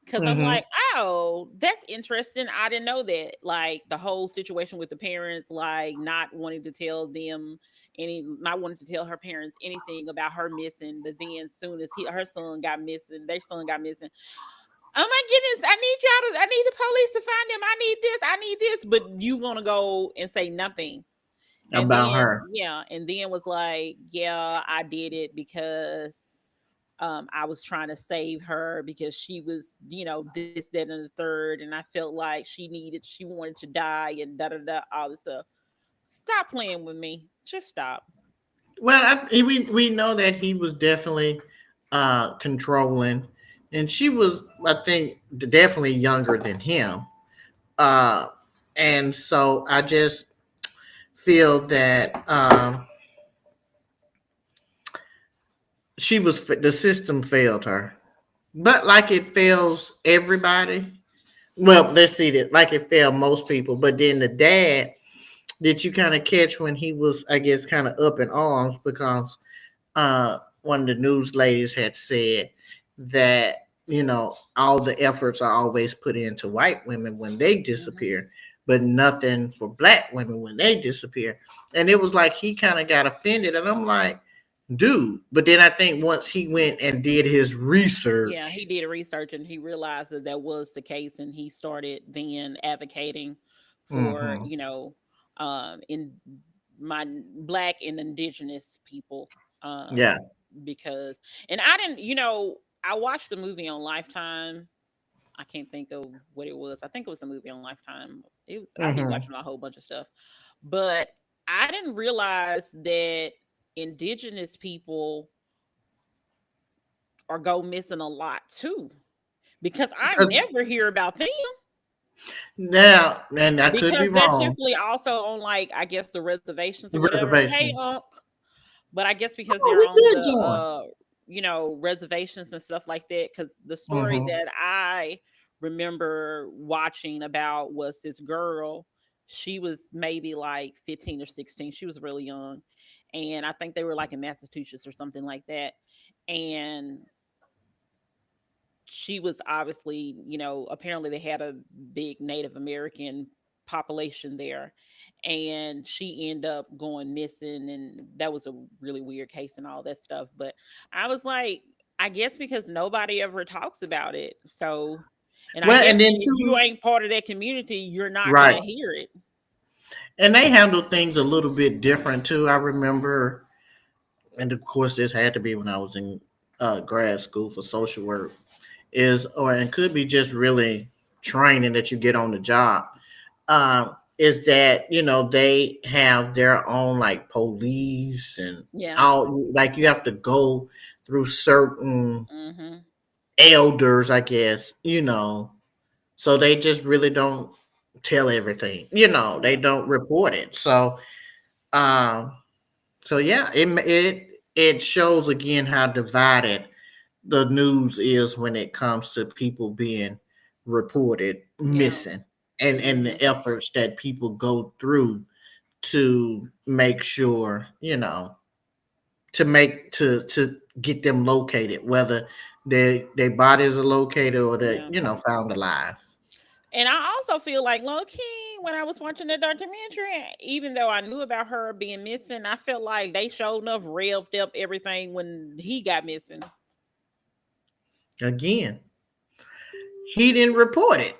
Cause I'm
Mm-hmm.
like, oh, that's interesting. I didn't know that. Like the whole situation with the parents, like not wanting to tell them not wanting to tell her parents anything about her missing. But then, soon as her son got missing, their son got missing. Oh my goodness, I need the police to find them. I need this, I need this. But you want to go and say nothing. And
About
then,
her.
yeah, and then was like, yeah, I did it because I was trying to save her because she was, this, that, and the third, and I felt like she wanted to die, and da da da, all this stuff. Stop playing with me. Just stop.
Well, we know that he was definitely controlling, and she was, I think, definitely younger than him. Uh, and so I just feel that the system failed her, but like it fails everybody. Well, let's see that like it failed most people, but then the dad. Did you kind of catch when he was, I guess, kind of up in arms because one of the news ladies had said that all the efforts are always put into white women when they
Hmm.
disappear, but nothing for black women when they disappear. And it was like he kind of got offended, and I'm like, dude. But then I think once he went and did his
Yeah, he
research,
did a research and he realized that that was the case, and he started then advocating for,
hmm
in my black and indigenous people,
yeah,
because, and I didn't, I watched the movie on Lifetime. I can't think of what it was. I think it was a movie on Lifetime. It was. I be
hmm
watching a whole bunch of stuff, but I didn't realize that indigenous people are go missing a lot too, because I
because
never hear about them,
now, and I could be
because they're
wrong.
typically also on, like, I guess the reservations or
The
whatever. Hey,
reservation.
but I guess because
Oh,
they're
we
on
did
the
join.
reservations and stuff like that. Because the story
hmm
that I remember watching about was this girl. She was maybe like 15 or 16. She was really young, and I think they were like in Massachusetts or something like that. And she was obviously, apparently they had a big Native American population there, and she ended up going missing, and that was a really weird case and all that stuff. But I was like, I guess because nobody ever talks about it. So, and I
Well,
guess
and then
if you
too,
ain't part of that community, you're not going
right,
to hear it.
and they handle things a little bit different too. I remember, and of course, this had to be when I was in grad school for social work. Is or it could be just really training that you get on the job. Is that they have their own like police and
Yeah.
all like you have to go through certain
Hmm.
elders, I guess, so they just really don't tell everything. They
Yeah.
don't report it. Um, so yeah, it shows again how divided the news is when it comes to people being reported
Yeah.
missing and
Hmm.
the efforts that people go through to make sure, to get them located, whether their bodies are located or they,
Yeah.
found alive.
And I also feel like low key when I was watching the documentary, even though I knew about her being missing, I felt like they showed enough revved up everything when he got missing.
Again, he didn't report it.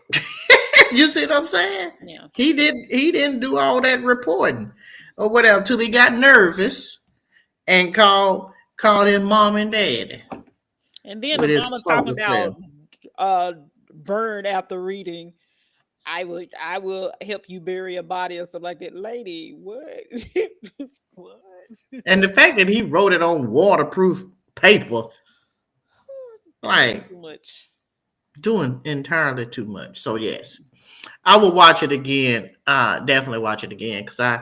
You see what I'm saying?
Yeah.
He didn't do all that reporting or whatever till he got nervous and called his mom and daddy
And then the
with
mama
his
talking
soldier
about
cell.
uh burn after reading. I will help you bury a body or something like that. Lady, what? What?
And the fact that he wrote it on waterproof paper,
Doing
like
too much.
doing entirely too much. So yes, I will watch it again. Definitely watch it again because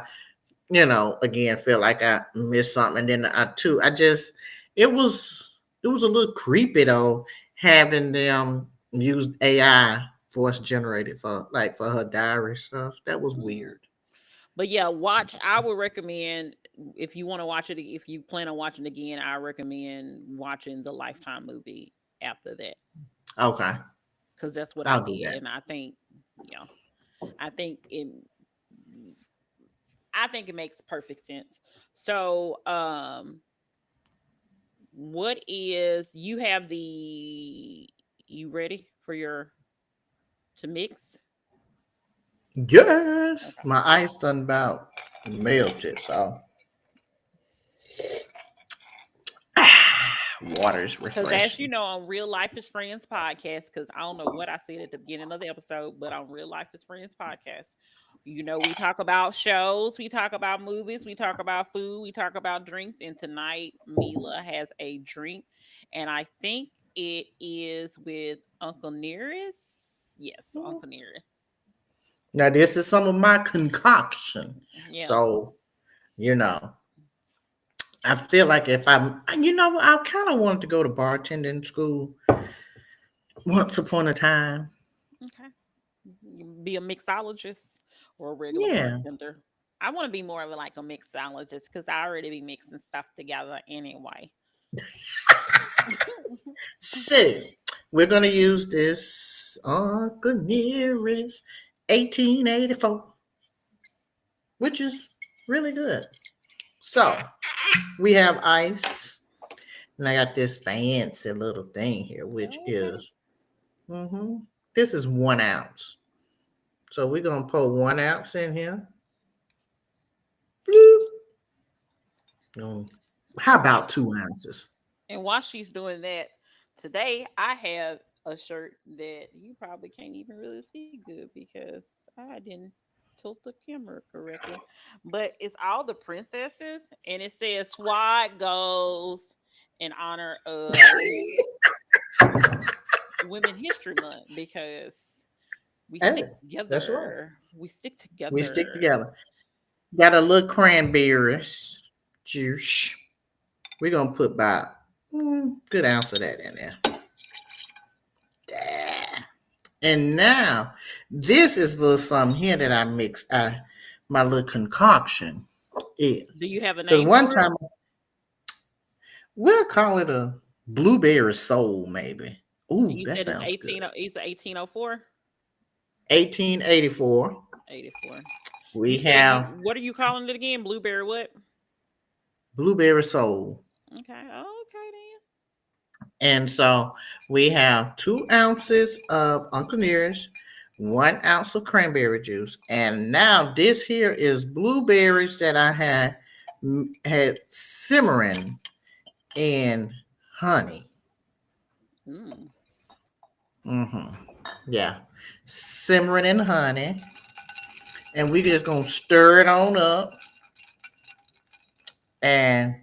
again, feel like I missed something. And then I just, it was a little creepy though, having them use AI voice generated for her diary stuff. That was
Mm.
weird.
But yeah, watch. I would recommend if you want to watch it. If you plan on watching it again, I recommend watching the Lifetime movie after that
Okay,
because that's what I
I'll do
did,
that.
and I think, yeah, I think it. I think it makes perfect sense. So, what is you have the you ready for your to mix?
Yes,
Okay.
my ice done about melted, so water is
Because as you
refreshing.
know, on Real Life is Friends podcast, because I don't know what I said at the beginning of the episode, but on Real Life is Friends podcast, we talk about shows, we talk about movies, we talk about food, we talk about drinks. And tonight, Mila has a drink, and I think it is with Uncle Nearest. Yes, Uncle Nearest.
Now this is some of my concoction,
Yeah.
so you know. I feel like if I kind of wanted to go to bartending school once upon a time.
Okay. You be a mixologist or a regular
Yeah.
bartender. I want to be more of like a mixologist because I already be mixing stuff together anyway.
So we're gonna use this Uncle Nearest 1884, which is really good. So we have ice, and I got this fancy little thing here, which
Okay.
is this is 1 ounce. So we're gonna pour 1 ounce in here. Bloop. How
And
about 2 ounces?
while she's doing that, today I have a shirt that you probably can't even really see good because I didn't tilt the camera correctly. But it's all the princesses, and it says "SWAT goes" in honor of Women History Month because we stick
Hey, that's right.
together. We stick
We stick
together.
together. Got a little cranberries juice. We're gonna put about good ounce of that in there. Yeah. And now this is the some here that I mix my little concoction is.
Do you have a
Because
name
one
for it?
time we'll call it a blueberry soul, maybe. Ooh,
You
that
said it's
sounds good.
it's 1804.
1884.
84.
We
You said
have
what are you calling it again? Blueberry what?
blueberry soul.
Okay. Oh, okay then.
And so we have 2 ounces of Uncle Nearest, 1 ounce of cranberry juice, and now this here is blueberries that I had simmering in honey.
Mm.
hmm Yeah, simmering in honey, and we just gonna stir it on up, and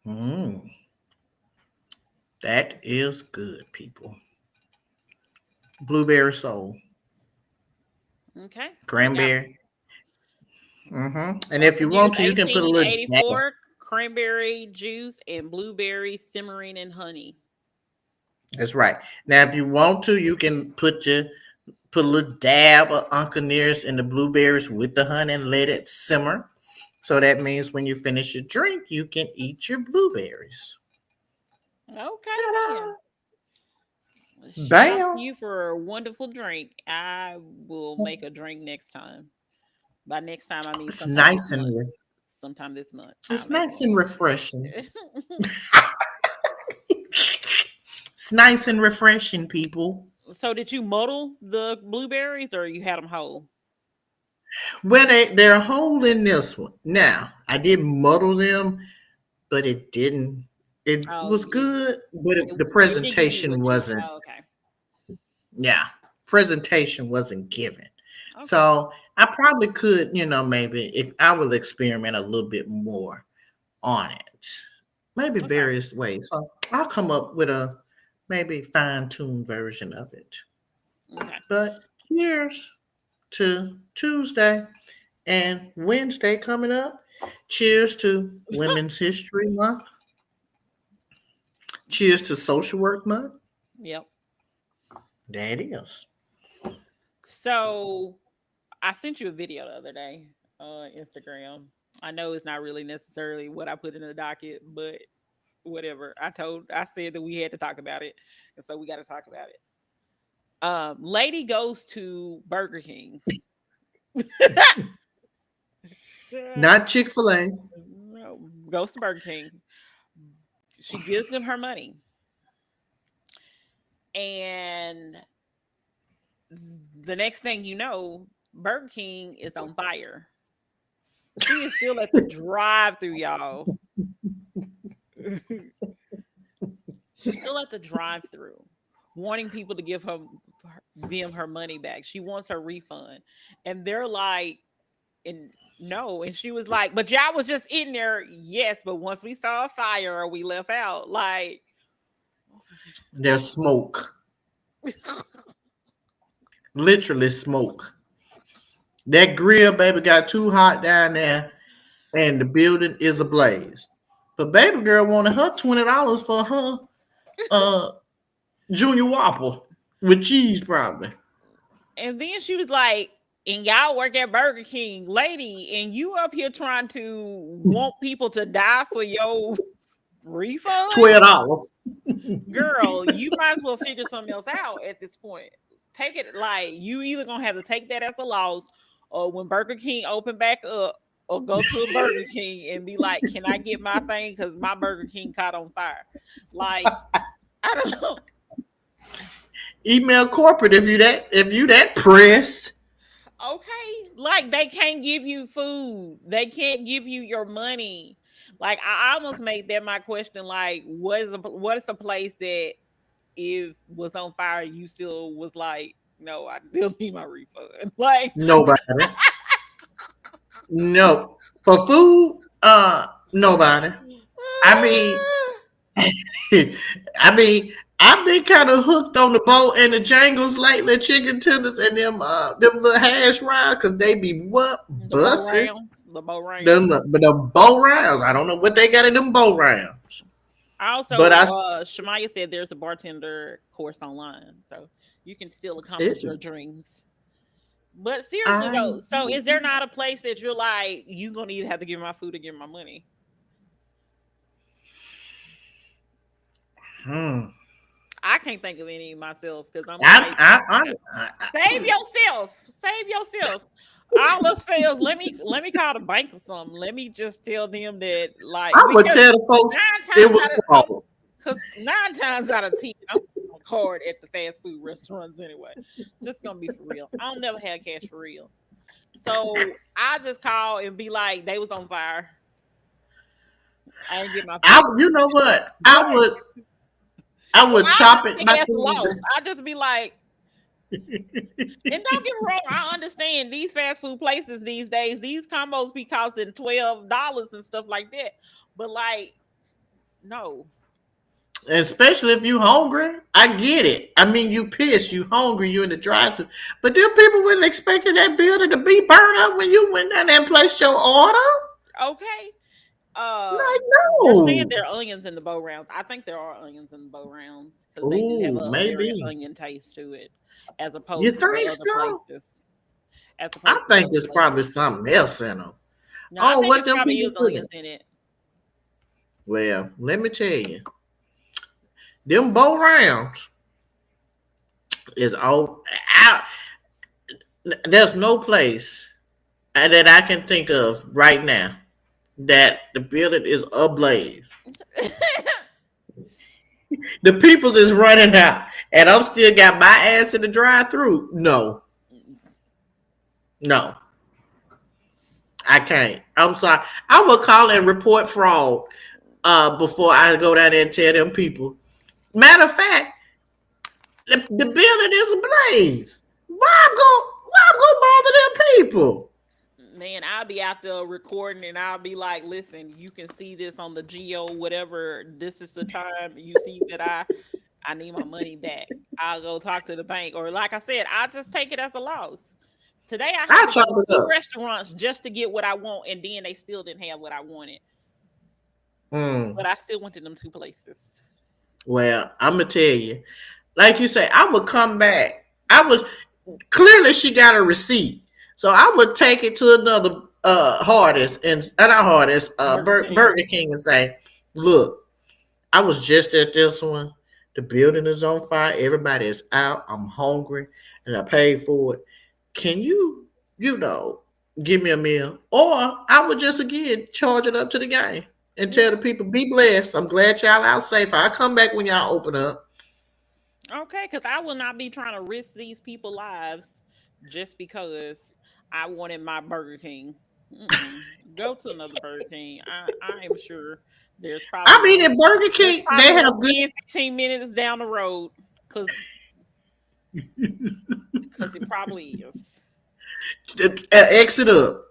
mm, that is good, people. Blueberry soul,
Okay. I got
cranberry. And if
Uncle
you
Dearest
want to, you can put a little jam.
1884 cranberry juice and blueberry simmering in honey.
That's right. Now, if you want to, you can Put a little dab of Uncle Nearest in the blueberries with the honey and let it simmer. So that means when you finish your drink, you can eat your blueberries.
Okay, then.
Ta-da!
Shout out to
Bam!
you for a wonderful drink. I will make a drink next time. By next time, I mean
It's
sometime this
nice
month.
and
Sometime this month, I'll
it's
make
nice and refreshing.
it.
It's nice and refreshing, people.
So, did you muddle the blueberries or you had them whole?
Well, they're holding this one. Now, I did muddle them, but it didn't. It
Oh,
was good, but the
it didn't give you
presentation
what you.
wasn't.
Oh, okay.
Yeah, presentation wasn't given.
Okay.
So I probably could, maybe if I will experiment a little bit more on it, maybe
Okay.
various ways. So I'll come up with a maybe fine tuned version of it.
Okay.
But cheers to Tuesday and Wednesday coming up. Cheers to Women's History Month. Cheers to Social Work Month.
Yep.
That is.
So, I sent you a video the other day on Instagram. I know it's not really necessarily what I put in the docket, but whatever. I said that we had to talk about it, and so we got to talk about it. Lady goes to Burger King.
Not Chick-fil-A.
No, goes to Burger King. She gives them her money, and the next thing you know, Burger King is on fire. She is still at the drive-through, y'all. She's still at the drive-through, wanting people to give them her money back. She wants her refund, and they're like, and no, and she was like, but y'all was just in there, yes, but once we saw a fire, we left out. Like,
There's smoke. Literally smoke. That grill, baby, got too hot down there, and the building is ablaze. But baby girl wanted her $20 for her uh junior whopper with cheese, probably.
and then she was like, and y'all work at Burger King, lady, and you up here trying to want people to die for your refund?
$12.
Girl, you might as well figure something else out at this point. Take it like you either gonna have to take that as a loss, or when Burger King open back up, or go to a Burger King and be like, "Can I get my thing? Because my Burger King caught on fire." Like, I don't know.
Email corporate if you that pressed.
Okay, like they can't give you food. They can't give you your money. Like I almost made that my question. Like, what is a place that if was on fire, you still was like, no, I still need my refund. Like,
Nobody. No. For food, nobody. I mean, I mean, I've been kind of hooked on the boat and the jangles lately, chicken tenders and them little hash browns, cause they be what
the bow
bussing
rounds, the bow
them,
rounds.
but the bow rounds. I don't know what they got in them bow rounds,
I
but
also,
I
Shamaya said there's a bartender course online, so you can still
it,
accomplish your dreams. But seriously
I
though, so is there not a place that you're like, you gonna either have to give me my food or give me my money?
hmm.
I can't think of any myself because I'm
I,
like,
I,
save yourself, save yourself. All else fails. Let me call the bank or something. Let me just tell them that like
I would
because
tell the folks
nine
it
times
was
out of
fraud.
because 9 times out of 10 I'm on card at the fast food restaurants anyway. Just gonna be for real. I don't never have cash for real. So I just call and be like, they was on fire. I ain't get my food.
You know what?
What?
I
Or
would
I'll
chop
just
it
take
back
it as a
in
loss. I'll just be like, and don't get me wrong, I understand these fast food places these days, these combos be costing $12 and stuff like that. But like, no.
especially if you hungry. I get it. I mean, you pissed, you hungry, you in the drive-thru. But them people wasn't expecting that building to be burned up when you went down there and placed your order.
Okay.
Like,
They're saying
no.
there are onions in the bow rounds. I think there are onions in the bow rounds because they do have
Ooh,
a very
maybe.
onion taste to it. as
You
opposed to the
think
other
so?
places. As
I
opposed to the
think
other
there's probably
places.
something else in them.
No, I
Oh,
think
what
it's
them
probably
people
is
put in?
onions in it.
Well, let me tell you, them bow rounds is all out. There's no place that I can think of right now that the building is ablaze. The people's is running out, and I'm still got my ass in the drive-through. No, no, I can't. I'm sorry. I will call and report fraud before I go down there and tell them people. Matter of fact, the building is ablaze. Why I'm gonna bother them people?
Man, I'll be out there recording and I'll be like, listen, you can see this on the Geo, whatever. This is the time you see that I need my money back. I'll go talk to the bank. Or like I said, I'll just take it as a loss. Today I had
I
to
chop
go to
it
two
up.
restaurants just to get what I want, and then they still didn't have what I wanted.
Mm,
But I still went to them two places.
well, I'm gonna tell you, like you say, I would come back. I was clearly she got a receipt, so I would take it to another hardest and not hardest
Burger King.
Burger King and say, look, I was just at this one. The building is on fire. Everybody is out. I'm hungry, and I paid for it. Can you, you know, give me a meal? Or I would just again charge it up to the game and tell the
Yeah.
people, be blessed. I'm glad y'all out safe. I'll come back when y'all open up.
Okay, because I will not be trying to risk these people's lives just because I wanted my Burger King. Mm-mm. Go to another Burger King. I am sure there's
I
probably
mean,
one.
at Burger
There's
King,
probably
they have
one
good
10, 15 minutes down the road because it probably is.
exit up.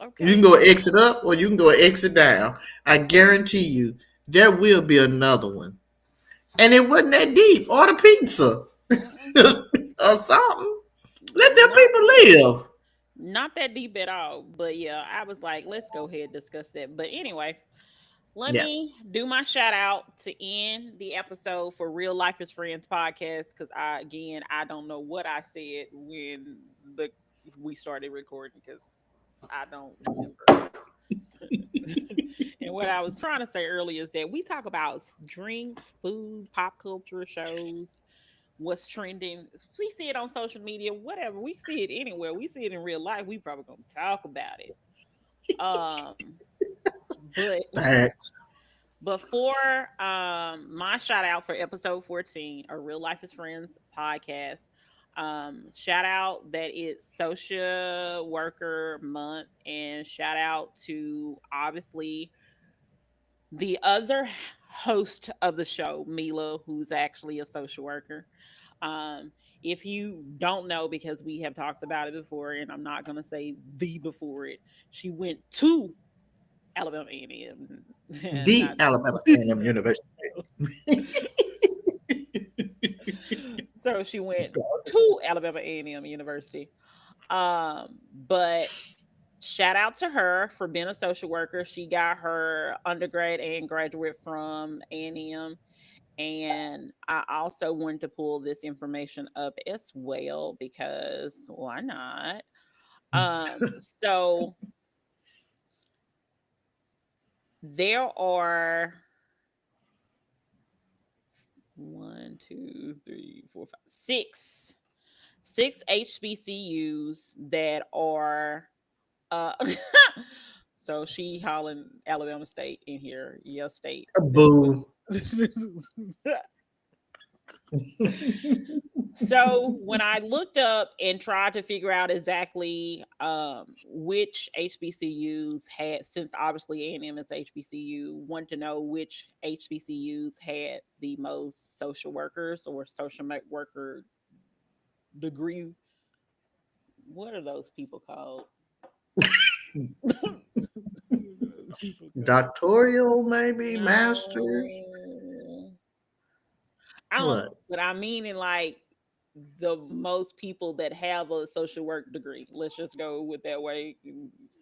You can
Okay.
go exit up or you can go exit down. I guarantee you, there will be another one. And it wasn't that deep. Order pizza
Mm-mm.
or something. Let them
Not
people live.
not that deep at all. But yeah, I was like, let's go ahead and discuss that. But anyway, let
Yeah.
me do my shout out to end the episode for Real Life is Friends podcast because I don't know what I said when the we started recording because I don't remember. And what I was trying to say earlier is that we talk about drinks, food, pop culture shows, what's trending. We see it on social media, whatever. We see it anywhere. We see it in real life. We probably gonna talk about it. Um, but
Thanks.
Before my shout out for episode 14, a Real Life is Friends podcast. Shout out that it's social worker month, and shout out to obviously the other host of the show, Mila, who's actually a social worker. Um, if you don't know, because we have talked about it before, and I'm not gonna say the before it, she went to Alabama A&M, and
The
not
Alabama A&M University.
so she went to Alabama A&M University. But shout out to her for being a social worker. She got her undergrad and graduate from A&M. And I also wanted to pull this information up as well because why not? So there are one, two, three, four, five, six HBCUs that are uh so she hollering Alabama State in here. Yeah, state.
Boo.
So when I looked up and tried to figure out exactly which HBCUs had, since obviously A&M is HBCU, want to know which HBCUs had the most social workers or worker degree. What are those people called? People called.
Doctorial, maybe? Masters?
No, I don't know,
What?
but I mean in like the most people that have a social work degree. Let's just go with that way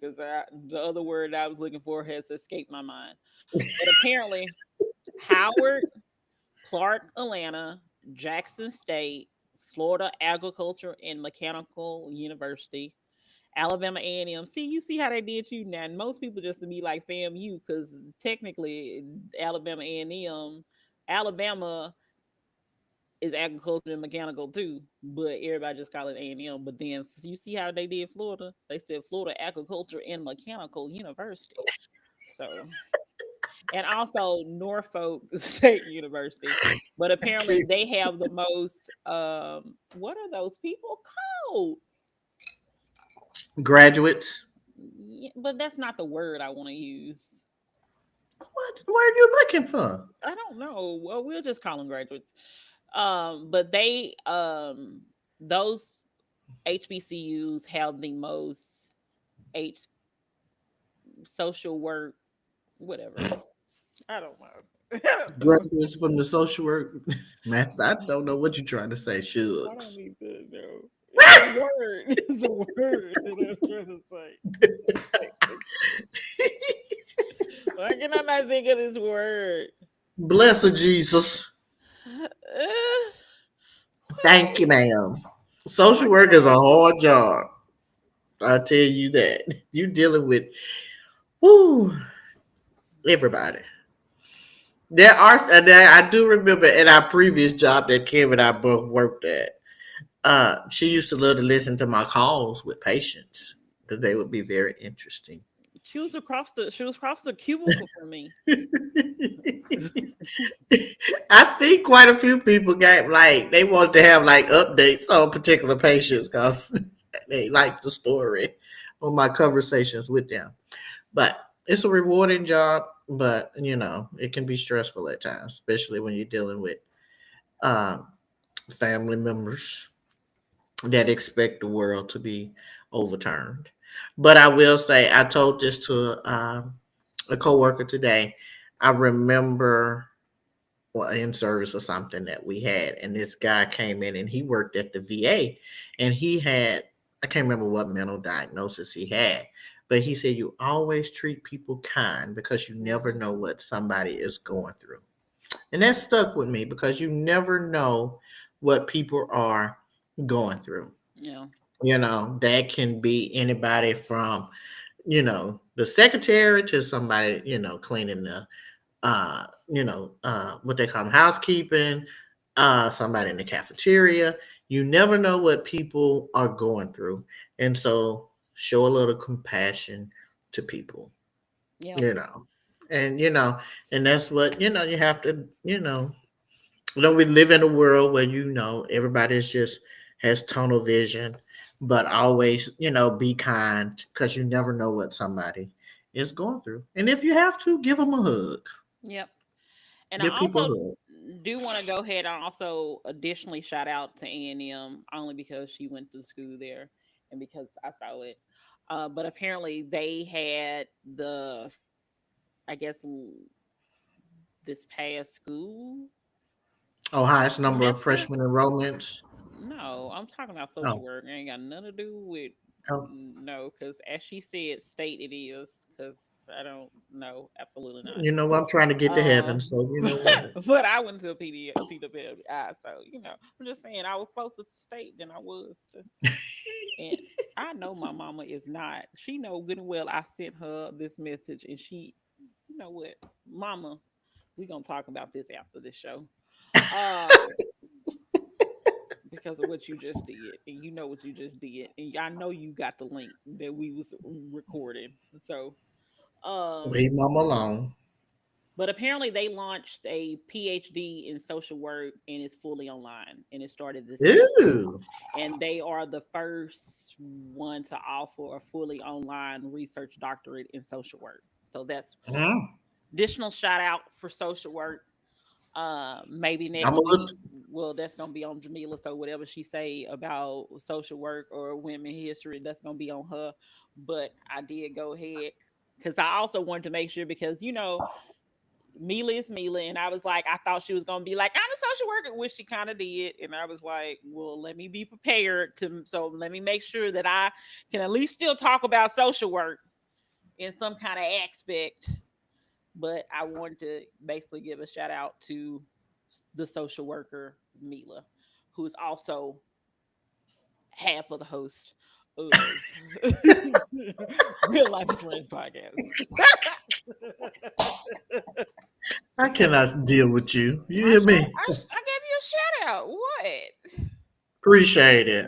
because the other word I was looking for has escaped my mind. But apparently, Howard, Clark, Atlanta, Jackson State, Florida Agriculture and Mechanical University, Alabama A&M. See, you see how they did you now. And most people just to be like FAMU because technically Alabama A&M, Alabama is agriculture and mechanical too, but everybody just call it A&M. But then you see how they did Florida? They said Florida Agriculture and Mechanical University. So, and also Norfolk State University. But apparently they have the most what are those people called?
Graduates.
Yeah, but that's not the word I want to use.
What word you looking for?
I don't know. Well, we'll just call them graduates. But they those HBCUs have the most H social work whatever. I don't know. I don't know.
Graduates from the social work. Man, I don't know what you're trying to say.
I don't
Shucks.
need to know. It's a word. It's a word that I'm trying to say. Why can I not think of this word?
Bless her, Jesus. Thank you, ma'am.
Why
Social
can
work
I
is a
not think?
hard job. I tell you that. You dealing with whoo everybody. There are and I do remember in our previous job that Kim and I both worked at. She used to love to listen to my calls with patients because they would be very interesting.
She was across the cubicle from me.
I think quite a few people got like they wanted to have like updates on particular patients because they like the story on my conversations with them. But it's a rewarding job, but it can be stressful at times, especially when you're dealing with um, family members that expect the world to be overturned. But I will say, I told this to a coworker today. I remember well, in service or something that we had, and this guy came in and he worked at the VA, and he had I can't remember what mental diagnosis he had, but he said you always treat people kind because you never know
Mhm.
what somebody is going through, and that stuck with me because you never know what people are going through.
Yeah.
That can be anybody from the secretary to somebody cleaning the what they call housekeeping, somebody in the cafeteria. You never know what people are going through. And so show a little compassion to people,
Yep.
you know. And and that's what, you have to, we live in a world where everybody's just has tunnel vision, but always, be kind because you never know what somebody is going through. And if you have to, give them a hug.
Yep. And I
Give people a
also
hug.
do want to go ahead and also additionally shout out to A&M only because she went to school there and because I saw it. But apparently they had I guess this past school
Oh, highest number of
semester.
freshman enrollments.
No, I'm talking about social
Oh,
work. It ain't got nothing to do with
oh.
no, because as she said, state it is. Because I don't know, absolutely not.
You know what? I'm trying to get to heaven,
Um,
so you know what?
but I went to a PWI, so I'm just saying I was closer to state than I was to. And I know my mama is not. She know good and well I sent her this message, and you know what, mama, we gonna talk about this after this show. Um, because of what you just did, and you know what you just did, and I know you got the link that we was recording. So, um,
Leave mama alone.
but apparently they launched a PhD in social work, and it's fully online, and it started this week.
Ew.
And they are the first one to offer a fully online research doctorate in social work. So that's
Mm.
additional shout out for social work. Maybe
I'm
next
a look.
week, well, that's gonna be on Jamila. So whatever she say about social work or women history, that's gonna be on her. But I did go ahead because I also wanted to make sure because Mila is Mila, and I was like, I thought she was gonna be like, I'm a social worker, which she kind of did, and I was like, well, let me be prepared to. So let me make sure that I can at least still talk about social work in some kind of aspect. But I wanted to basically give a shout out to the social worker Mila. who is also half of the host of Real Life is Friends podcast.
I cannot deal with you. You
I,
hear
sh- I,
me?
I, sh- I gave you a shout out. What?
Appreciate it.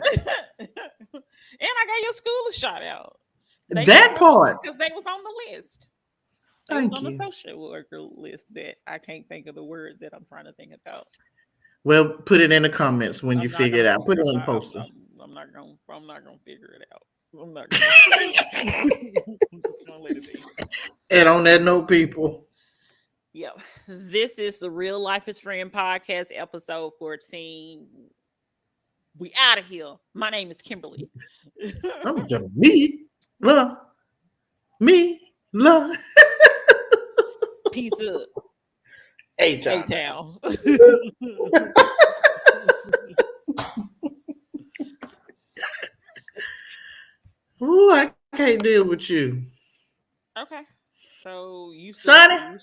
And I gave your school a shout out. They
That
showed up
part.
because they was on the list. They was
Thank
on the
you.
social worker list that I can't think of the word that I'm trying to think about.
Well, put it in the comments when you
I'm not
figure it
gonna.
out. Put it
I'm
on the
not.
poster.
I'm not gonna. I'm not gonna figure it out. I'm not gonna. I'm just gonna let it be.
And on that note, people,
Yep. This is the Real Life is Friend podcast, episode 14. We out of here. My name is Kimberly.
I'm just love, me, love.
Peace up.
Hey,
A
John.
town.
Ooh, I can't deal with you.
Okay. So you still
Sonny.
calculating